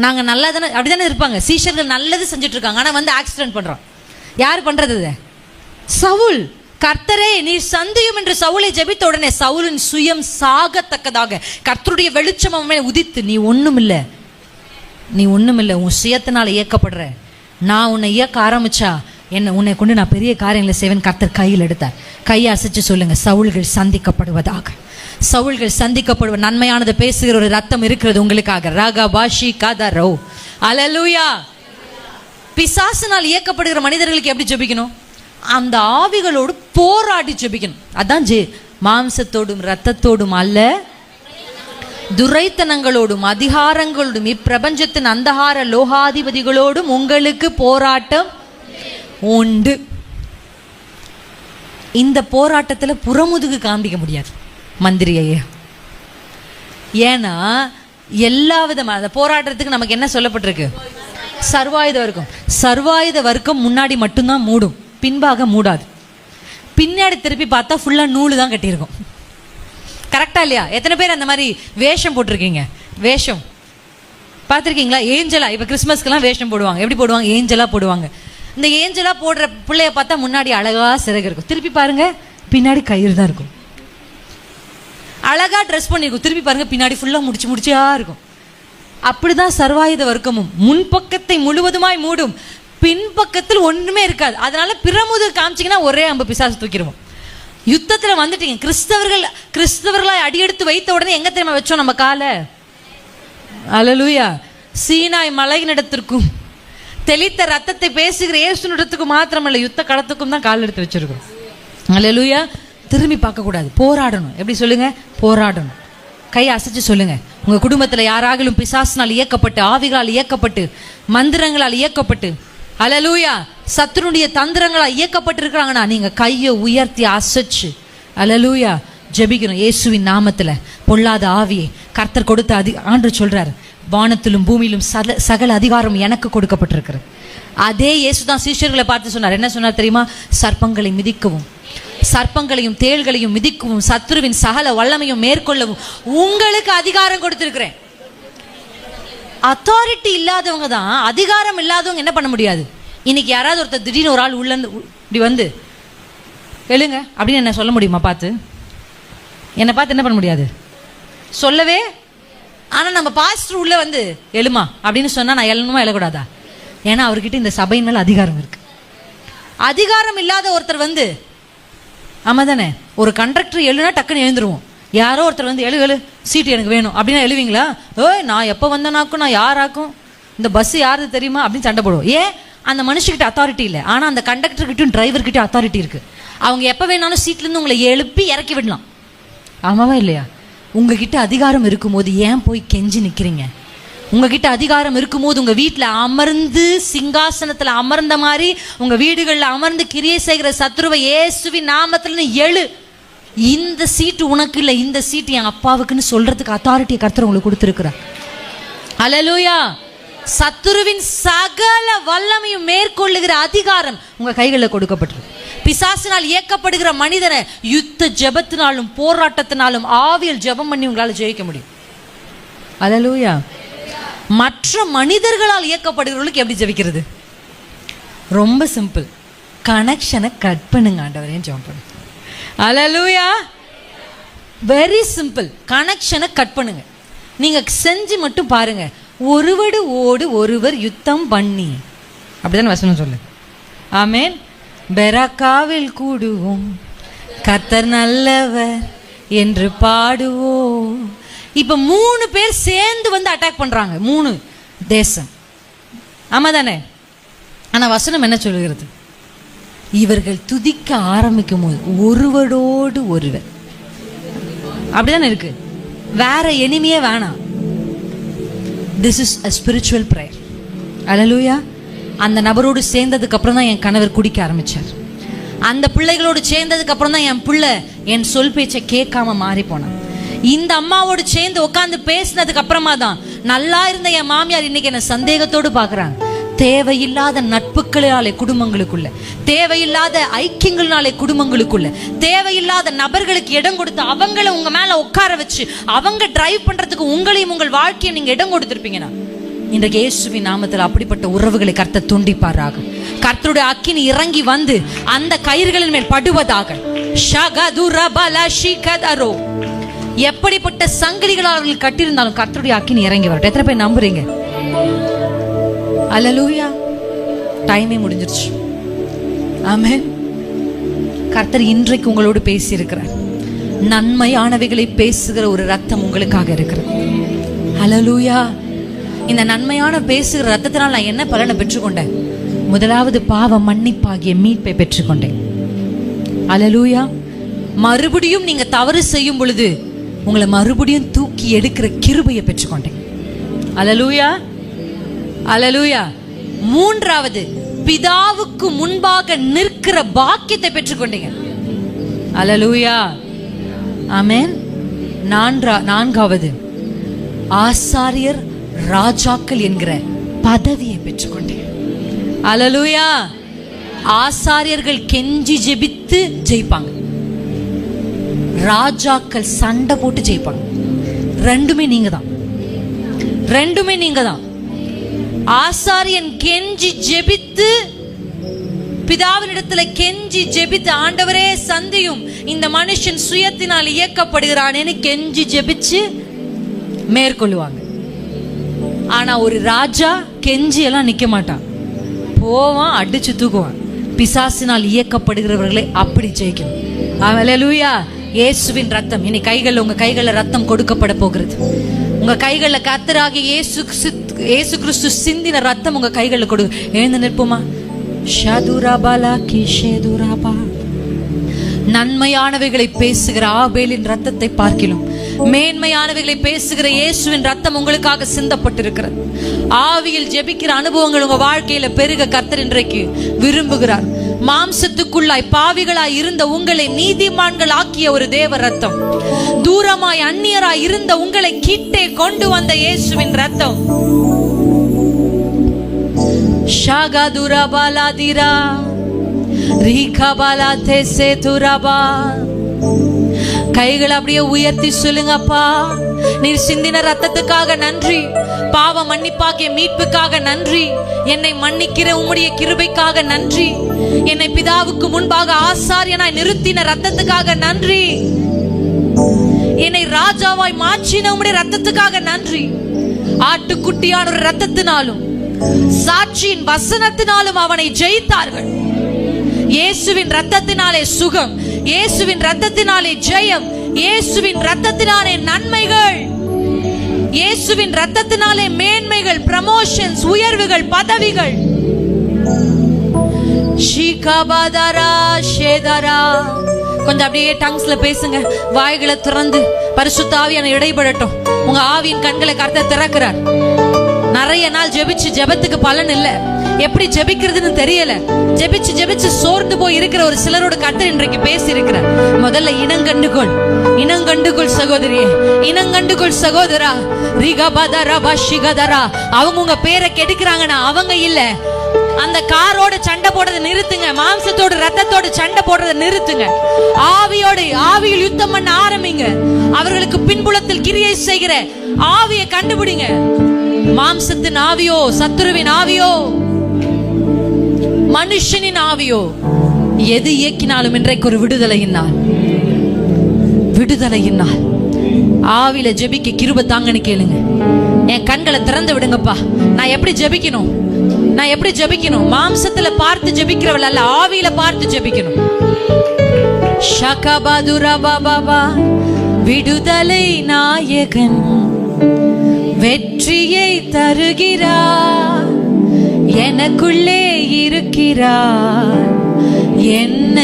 நாங்க நல்லா தானே, அப்படிதானே இருப்பாங்க. சீஷர்கள் நல்லது செஞ்சுட்டு இருக்காங்க, ஆனா வந்து ஆக்சிடென்ட் பண்றோம். யார் பண்றது? சவுல். கர்த்தரே நீர் சந்தியும் என்று சவுலை ஜெபித்த உடனே சவுலின் சுயம் சாகத்தக்கதாக கர்த்தருடைய வெளிச்சம் அவன் மேல் உதித்து, நீ ஒண்ணுமில்லை, உன் சுயத்தினால இயக்கப்படுற, நான் உன்னை இயக்க ஆரம்பிச்சா உன்னை கொண்டு நான் பெரிய காரியங்களை செய்வேன். கர்த்தர் கையில் எடுத்தார். கையை அசைச்சு சொல்லுங்க, சவுல்கள் சந்திக்கப்படுவதாக. சவுல்கள் சந்திக்கப்படுவ. நன்மையானது பேசுகிற ஒரு ரத்தம் இருக்கிறது உங்களுக்காக. ராகா பாஷி காதரோ. அல்லேலூயா. பிசாசினால் இயக்கப்படுகிற மனிதர்களுக்கு எப்படி ஜெபிக்கணும்? அந்த ஆவிகளோடு போராடி ஜெபிக்கணும். அதான் மாம்சத்தோடும் இரத்தத்தோடும் அல்ல, துரைத்தனங்களோடும் அதிகாரங்களோடும் இப்பிரபஞ்சத்தின் அந்தகார லோகாதிபதிகளோடும் உங்களுக்கு போராட்டம் உண்டு. இந்த போராட்டத்தில் புறமுதுகு காண்பிக்க முடியாது மந்திரியே. ஏன்னா எல்லா விதமான போராட்டத்துக்கு நமக்கு என்ன சொல்லப்பட்டிருக்கு? சர்வாயுத வர்க்கம். சர்வாயுத வர்க்கம் முன்னாடி மட்டும்தான் மூடும், பின்பாக மூடாது. பின்னாடி திருப்பி பார்த்தா ஃபுல்லா நூலு தான் கட்டியிருக்கும். கரெக்டா இல்லையா? எத்தனை பேர் அந்த மாதிரி வேஷம் போட்டிருக்கீங்க? வேஷம் பார்த்துருக்கீங்களா? ஏஞ்சலா. இப்போ கிறிஸ்மஸ்க்கெல்லாம் வேஷம் போடுவாங்க. எப்படி போடுவாங்க? ஏஞ்சலா போடுவாங்க. இந்த ஏஞ்சலா போடுற பிள்ளைய பார்த்தா முன்னாடி அழகா சிறகு இருக்கும், திருப்பி பாருங்க பின்னாடி கயிறு தான் இருக்கும். அழகா ட்ரெஸ் பண்ணிருக்கும், திருப்பி பாருங்க பின்னாடி ஃபுல்லா முடிச்சா இருக்கும். அப்படிதான் சர்வாயுத வர்க்கமும். முன்பக்கத்தை முழுவதுமாய் மூடும், பின்பக்கத்தில் ஒண்ணுமே இருக்காது. அதனால பிறமுது காமிச்சிங்கன்னா ஒரே அம்பு பிசாசு தூக்கிடுவோம். யுத்தத்துல வந்துட்டீங்க. கிறிஸ்தவர்களாய் அடியெடுத்து வைத்த உடனே எங்க தெரியுமா வச்சோம் நம்ம காலை? அல்லேலூயா. சீனாய் மலையினிடத்திற்கும் தெளித்த ரத்தத்தை பேசுகிற இயேசுனிடத்துக்கும் மாத்திரமல்ல, யுத்த களத்துக்கும் தான் கால் எடுத்து வச்சிருக்கோம். அல்லேலூயா. திரும்பி பார்க்க கூடாது, போராடணும். எப்படி சொல்லுங்க? போராடணும். கையை அசைச்சு சொல்லுங்க, உங்க குடும்பத்துல யாராகிலும் பிசாசினால் இயக்கப்பட்டு, ஆவிகளால் இயக்கப்பட்டு, மந்திரங்களால் இயக்கப்பட்டு, அல்லேலூயா, சத்துருடைய தந்திரங்களால் இயக்கப்பட்டு இருக்கிறாங்கன்னா நீங்க கையை உயர்த்தி அசைச்சு அல்லேலூயா ஜெபிக்கணும். இயேசுவின் நாமத்துல பொல்லாத ஆவியை கர்த்தர் கொடுத்த ஆண்டு சொல்றாரு, வானத்திலும் பூமியிலும் சகல அதிகாரம் எனக்கு கொடுக்கப்பட்டிருக்கிறது. அதே இயேசு தான் சீஷர்களை பார்த்து சொன்னார். என்ன சொன்னார் தெரியுமா? சர்ப்பங்களை மிதிக்கவும், சர்ப்பங்களையும் தேள்களையும் மிதிக்கவும், சத்துருவின் சகல வல்லமையும் மேற்கொள்ளவும் உங்களுக்கு அதிகாரம் கொடுத்திருக்கிறேன். அத்தாரிட்டி இல்லாதவங்க தான், அதிகாரம் இல்லாதவங்க என்ன பண்ண முடியாது. இன்னைக்கு யாராவது ஒருத்தர் திடீர்னு ஒரு ஆள் உள்ள இப்படி வந்து எழுங்க அப்படின்னு என்ன சொல்ல முடியுமா? பார்த்து என்னை பார்த்து என்ன பண்ண முடியாது, சொல்லவே. ஆனால் நம்ம பாஸ்டர் உள்ள வந்து எழுமா அப்படின்னு சொன்னால் நான் எழணுமா எழக்கூடாதா? ஏன்னா அவர்கிட்ட இந்த சபையின் மேலே அதிகாரம் இருக்கு. அதிகாரம் இல்லாத ஒருத்தர் வந்து, ஆமா தானே, ஒரு கண்டக்டர் எழுனா டக்குன்னு எழுந்துருவோம். யாரோ ஒருத்தர் வந்து எழு சீட்டு எனக்கு வேணும் அப்படின்னா எழுவீங்களா? நான் எப்போ வந்தேனாக்கும், நான் யாராக்கும், இந்த பஸ் யாரு தெரியுமா அப்படின்னு சண்டை போடுவோம். ஏன்? அந்த மனுஷக்கிட்ட அத்தாரிட்டி இல்லை. ஆனால் அந்த கண்டக்டர்கிட்டையும் டிரைவர்கிட்டையும் அத்தாரிட்டி இருக்குது. அவங்க எப்போ வேணாலும் சீட்லேருந்து உங்களை எழுப்பி இறக்கி விடலாம். ஆமாவா இல்லையா? உங்ககிட்ட அதிகாரம் இருக்கும்போது ஏன் போய் கெஞ்சி நிற்கிறீங்க? உங்ககிட்ட அதிகாரம் இருக்கும்போது உங்கள் வீட்டில் அமர்ந்து சிங்காசனத்தில் அமர்ந்த மாதிரி உங்கள் வீடுகளில் அமர்ந்து கிரியை செய்கிற சத்துருவை இயேசுவின் நாமத்தில்னு எழு. இந்த சீட்டு உனக்கு இல்லை, இந்த சீட்டு என் அப்பாவுக்குன்னு சொல்றதுக்கு அத்தாரிட்டியை கர்த்தர் உங்களுக்கு கொடுத்துருக்கிறார். அல்லேலூயா. சத்துருவின் சகல வல்லமையும் மேற்கொள்ளுகிற அதிகாரம் உங்க கைகளில் கொடுக்கப்பட்டிருக்கு. பிசாசினால் இயக்கப்படுகிற மனிதனை யுத்த ஜெபத்தினாலும் போராட்டத்தினாலும் ஆவியல் ஜெபம் பண்ணி உங்களால் ஜெயிக்க முடியும். அல்லேலூயா. மற்ற மனிதர்களால் இயக்கப்படுகிறவர்களுக்கு எப்படி ஜெபிக்கிறது? ரொம்ப சிம்பிள். கனெக்ஷனை கட் பண்ணுங்க, ஆண்டவரே ஜெபம் பண்ணுங்க. அல்லேலூயா. Very simple. கனெக்ஷனை கட் பண்ணுங்க. நீங்க செஞ்சு மட்டும் பாருங்க. ஒருவடு ஓடு ஒருவர் யுத்தம் பண்ணி, அப்படிதான் வசனம் சொல்லு. ஆமேன். பெராக்காவில் கூடுவோம், கர்த்தர் நல்லவர் என்று பாடுவோம். இப்ப 3 பேர் சேர்ந்து வந்து அட்டாக் பண்றாங்க, 3 தேசம். ஆமா தானே? ஆனா வசனம் என்ன சொல்லுகிறது? இவர்கள் துதிக்க ஆரம்பிக்கும் போது ஒருவரோடு ஒருவர், அப்படிதானே இருக்கு. வேற எனிமையே வேணாம். This is a spiritual prayer. அல்லேலூயா. அந்த நபரோடு சேர்ந்ததுக்கு அப்புறம் தான் என் கணவர் குடிக்க ஆரம்பிச்சார். அந்த பிள்ளைகளோடு சேர்ந்ததுக்கு அப்புறம் தான் என் பிள்ளை என் சொல் பேச்சை கேட்காம மாறி போனான். இந்த அம்மாவோடு சேர்ந்து உட்காந்து பேசினதுக்கு அப்புறமா தான் நல்லா இருந்த என் மாமியார் இன்னைக்கு என்ன சந்தேகத்தோடு பார்க்குறாங்க. தேவையில்லாத நட்புகளினாலே குடும்பங்களுக்குள்ள, தேவையில்லாத ஐக்கியங்களினாலே குடும்பங்களுக்குள்ள, தேவையில்லாத நபர்களுக்கு இடம் கொடுத்து அவங்கள உங்க மேல உட்கார வச்சு அவங்க டிரைவ் பண்றதுக்கு உங்களையும் உங்கள் வாழ்க்கையை நீங்க இடம் கொடுத்திருப்பீங்கன்னா இன்றைக்கு இயேசுவின் நாமத்தில் அப்படிப்பட்ட உறவுகளை கர்த்தர் துண்டிப்பாராக. கர்த்தருடைய அக்கினி இறங்கி வந்து அந்த கயிறுகளின் மேல் படுவதாக. எப்படிப்பட்ட சங்கிலிகளால் அவர்கள் கட்டியிருந்தாலும் கர்த்தருடைய அக்கினி இறங்கி வரட்டும். எத்தனை பேர் நம்புறீங்க? அல்லேலூயா. டைமே முடிஞ்சிருச்சு. ஆமென். கர்த்தர் இன்றைக்கு உங்களோடு பேசி இருக்கிறார். நன்மையானவைகளை பேசுகிற ஒரு ரத்தம் உங்களுக்காக இருக்கிறது. அல்லேலூயா. இந்த நன்மையான பேசுகிற ரத்தத்தினால் நான் என்ன பலனை பெற்றுக்கொண்டேன்? முதலாவது பாவ மன்னிப்பாகிய மீட்பை பெற்றுக்கொண்டேன். அல்லேலூயா. மறுபடியும் நீங்க தவறு செய்யும் பொழுது உங்களை மறுபடியும் தூக்கி எடுக்கிற கிருபையை பெற்றுக்கொண்டேன். அல்லேலூயா. அல்லேலூயா. மூன்றாவது பிதாவுக்கு முன்பாக நிற்கிற பாக்கியத்தை பெற்றுக்கொண்டீங்க. அல்லேலூயா. ஆமென். நான்காவது ஆசாரியர் ராஜாக்கள் என்கிற பதவியை பெற்றுக்கொண்டீங்க. அல்லேலூயா. ஆசாரியர்கள் கெஞ்சி ஜெபித்து ஜெயிப்பாங்க, ராஜாக்கள் சண்டை போட்டு ஜெயிப்பாங்க. ரெண்டுமே நீங்க தான். ரெண்டுமே நீங்க தான். ஆசாரியன் கெஞ்சி ஜெபித்து, பிதாவினிடத்துல கெஞ்சி ஜெபித்து, ஆண்டவரே சந்தியும், இந்த மனுஷன் சுயத்தினால் இயக்கப்படுகிறானேன்னு கெஞ்சி ஜெபிச்சு மேற்கொள்ளுவாங்க. ஆனா ஒரு ராஜா கெஞ்சி எல்லாம் நிக்க மாட்டான், போவான், அடிச்சு தூக்குவான். பிசாசினால் இயக்கப்படுகிறவர்களை அப்படி ஜெயிக்கும். அல்லேலூயா. இயேசுவின் ரத்தம் இனி கைகளில், உங்க கைகளில் ரத்தம் கொடுக்கப்பட போகிறது. உங்க கைகளில் கர்த்தராகிய இயேசு கிறிஸ்து சிந்தின ரத்தம் உங்க கைகளில் கொடு. எழுந்து நிற்போமா? நன்மையானவைகளை பேசுகிற ஆபேலின் ரத்தத்தை பார்க்கிலும் மேன்மையானவைகளை பேசுகிற இயேசுவின் ரத்தம் உங்களுக்காக சிந்தப்பட்டிருக்கிறது. ஆவியில் ஜெபிக்கிற அனுபவங்கள் உங்க வாழ்க்கையில பெருக கர்த்தர் இன்றைக்கு விரும்புகிறார். மாம்சத்துக்குள்ளாய் பாவிகளாய் இருந்த உங்களை நீதிமான்கள் ஆக்கிய ஒரு தேவ ரத்தம், தூரமாய் அந்நியராய் இருந்த உங்களை கிட்டே கொண்டு வந்த இயேசுவின் ரத்தம். ஷாகதுரபாலாதிரா ரீகபாலாதே சேதுரபா. கைகளை அப்படியே உயர்த்தி சொல்லுங்கப்பா, நீர் சிந்தின ரத்தத்துக்காக நன்றி, பாவ மன்னிப்பாகிய மீட்புக்காக நன்றி, என்னை மன்னிக்கிற உம்முடைய கிருபைக்காக நன்றி, என்னை பிதாவுக்கு முன்பாக ஆசாரியனாய் நிறுத்தின ரத்தத்துக்காக நன்றி, என்னை ராஜாவாய் மாற்றின உம்முடைய ரத்தத்துக்காக நன்றி. ஆட்டுக்குட்டியான ஒரு ரத்தத்தினாலும் சாட்சியின் வசனத்தினாலும் அவனை ஜெயித்தார்கள். இயேசுவின் இரத்தத்தினாலே சுகம், இயேசுவின் இரத்தத்தினாலே ஜெயம், இயேசுவின் இரத்தத்தினாலே நன்மைகள், இயேசுவின் இரத்தத்தினாலே மேன்மைகள், ப்ரமோஷன்ஸ், உயர்வுகள், பதவிகள். ஷீகாபாதரா ஷேதரா. கொஞ்சம் அப்படியே டங்ஸ்ல பேசுங்க, வாய்களை திறந்து. பரிசுத்த ஆவியான இடைபடட்டும். உங்க ஆவியின் கண்களை கர்த்தர் திறக்கிறார். நிறைய நாள் ஜெபிச்சு ஜெபத்துக்கு பலன் இல்ல, எப்படி ஜெபிக்கிறதுன்னு தெரியல, ஜெபிச்சு ஜெபிச்சு சோர்ந்து போய் இருக்கிற ஒரு சிலரோட கர்த்தர் இன்றைக்கு பேசி இருக்கிறார். முதல்ல இனங்கண்டுகொள், இனங்கண்டுகொள் சகோதரியே, இனங்கண்டுகொள் சகோதரா. ரிகபதரா பஷிகதரா. அவங்க உங்க பேரை கெடுக்கிறாங்கன்னா அவங்க இல்ல. அந்த காரோட சண்டை போடுறதை நிறுத்துங்க, மாம்சத்தோடு ரத்தத்தோடு சண்டை போடுறதை நிறுத்துங்க. ஆவியோடு, ஆவியில் யுத்தம் பண்ண ஆரம்பிங்க. அவர்களுக்கு பின்புலத்தில் கிரியை செய்கிற ஆவியை கண்டுபிடிங்க. மாம்சத்தின் ஆவியோ, சத்துருவின் ஆவியோ, மனுஷனின் ஆவியோ, எது இயக்கினாலும் இன்றைக்கு ஒரு விடுதலையின் நாள், விடுதலையின் நாள். ஆவியில ஜெபிக்க கிருபை தாங்கன்னு கேளுங்க. என் கண்களை திறந்து விடுங்கப்பா. நான் எப்படி ஜெபிக்கணும், நான் எப்படி ஜெபிக்கணும்? மாம்சத்துல பார்த்து ஜெபிக்கிறவள் அல்ல, ஆவியில பார்த்து ஜெபிக்கணும். ஷகபதுரா பாபா. விடுதலை நாயகன் வெற்றியை தருகிறார், எனக்குள்ளே இருக்கிறார், என்ன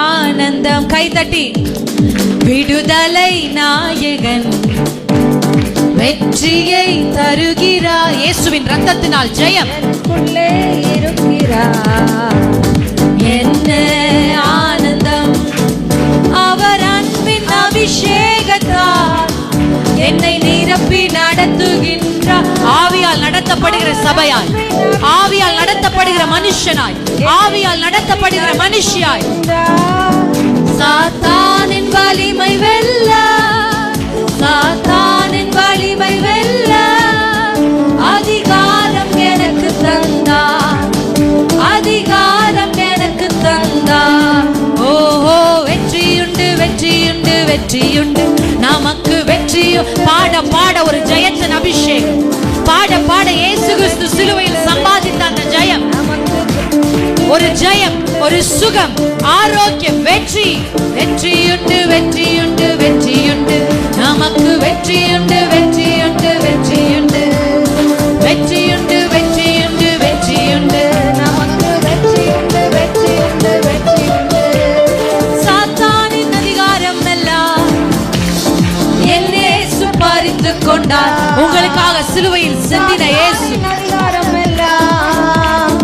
ஆனந்தம். கை தட்டி. விடுதலை நாயகன் வெற்றியை தருகிறார், இயேசுவின் ரத்தத்தினால் ஜெயம், எனக்குள்ளே இருக்கிறார், என்ன ஆனந்தம். அவர் அன்பின் அபிஷேகத்தால் என்னை நிரப்பி நடத்துகின்றார். ஆவியால் நடத்தப்படுகிற சபையாய், ஆவியால் நடத்தப்படுகிற மனுஷனாய், ஆவியால் நடத்தப்படுகிற மனுஷியாய். சாத்தானின் வலிமை வெல்ல, சாத்தானின் வலிமை வெல்ல அதிகாரம் எனக்கு தந்தார், அதிகாரம் எனக்கு தந்தார். ஓஹோ, வெற்றியுண்டு, வெற்றியுண்டு, வெற்றியுண்டு, நமக்கு வெற்றியும். பாட பாட ஒரு ஜெயத்தின் அபிஷேகம், பாட பாட இயேசு கிறிஸ்து சிலுவையில் சம்பாதித்த அந்த ஜெயம், ஒரு ஜெயம், ஒரு சுகம், ஆரோக்கியம், வெற்றி. வெற்றியுண்டு, வெற்றியுண்டு, வெற்றியுண்டு, நமக்கு வெற்றியுண்டு, வெற்றியுண்டு, வெற்றியுண்டு, வெற்றியுண்டு, வெற்றியுண்டு, வெற்றியுண்டு, நமக்கு வெற்றியுண்டு, வெற்றியுண்டு, வெற்றியுண்டு. சாத்தானின் அதிகாரம் எல்லாம் என் இயேசு பறித்து கொண்டார். உங்களுக்காக சிலுவையில் சிந்தின இயேசு அதிகாரம் எல்லாம்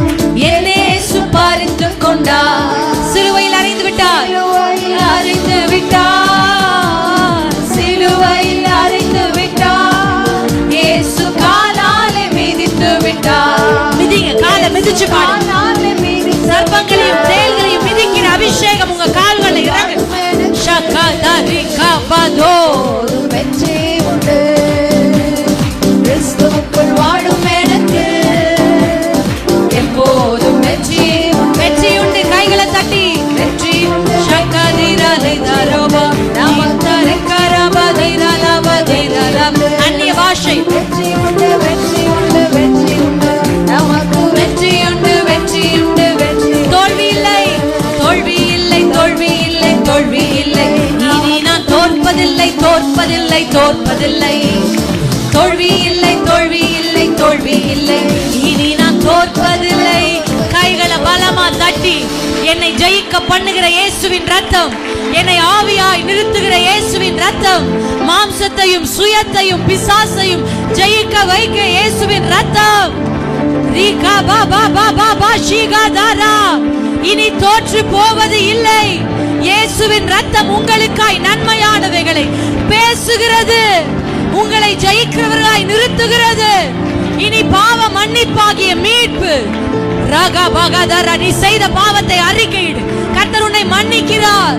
என் இயேசு பறித்து கொண்டார். சிலுவையில் அறிந்து விட்டார், அறிந்து விட்டார், சிலுவையில் அறிந்து விட்டார். இயேசு காலாலே மிதித்து விட்டார். மிதிங்க, காலை மிதிச்சு பாருங்க. சர்ப்பங்களையும் தேள்களையும் மிதிக்கிற அபிஷேகம் உங்க கால்களை இறங்கு. ஷகதரி கபதோ. வெற்றி உண்டு கிறிஸ்துவுக்குள் வாழும் எனக்கு, எப்போதும் வெற்றி, வெற்றி உண்டு. கைகளை தட்டி. வெற்றி உண்டு. ஷகதிரலை தரோபா நமத்தரை கரபதை ரலபதை ரலம். அந்நிய பாஷை. வெற்றி உண்டு, வெற்றி உண்டு, வெற்றி உண்டு, நமக்கு வெற்றி உண்டு, வெற்றி உண்டு, வெற்றி. தோல்வி இல்லை, தோல்வி இல்லை, தோல்வி இல்லை, தோல்வி இல்லை. இனி நான் தோற்பதில்லை, தோற்பதில்லை, தோற்பதில்லை. தோல்வி இல்லை, தோல்வி இல்லை, தோல்வி இல்லை. இனி நான் தோற்பதில்லை. கைகளை பலமா தட்டி. என்னை ஜெயிக்க பண்ணுகிற இயேசுவின் ரத்தம், என்னை ஆவியாய் நிறுத்துகிற இயேசுவின் ரத்தம், மாம்சத்தையும் சுயத்தையும் பிசாசையும் ஜெயிக்க வைக்க இயேசுவின் ரத்தம். ரீகா பாபா பாபா பாஷிகாதாரா. இனி தோற்று போவது இல்லை. இயேசுவின் ரத்தம் உங்களுக்காய் நன்மையானவைகளை பேசுகிறது, உங்களை ஜெயிக்கிறவர்களாய் நிறுத்துகிறது. இனி பாவ மன்னிப்பாகிய மீட்பு. ராகா பாகாதாரா. நீ செய்த பாவத்தை அறிக்கையிடு, கர்த்தர் உன்னை மன்னிக்கிறார்.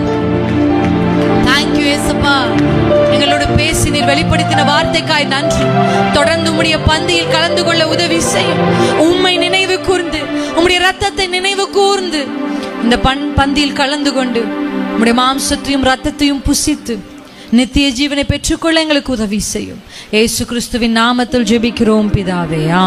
தேங்க்யூ இயேசுப்பா. எங்களோட பேசி நீர் வெளிப்படுத்தின வார்த்தைக்காய் நன்றி. தொடர்ந்து உம்முடைய பந்தியில் கலந்து கொள்ள உதவி செய்யும். உம்மை நினைவு கூர்ந்து, உம்முடைய ரத்தத்தை நினைவு கூர்ந்து இந்த பந்தியில் கலந்து கொண்டு உம்முடைய மாம்சத்தையும் ரத்தத்தையும் புசித்து நித்திய ஜீவனை பெற்றுக்கொள்ள எங்களுக்கு உதவி செய்யும். இயேசு கிறிஸ்துவின் நாமத்தில் ஜெபிக்கிறோம் பிதாவே, ஆமென்.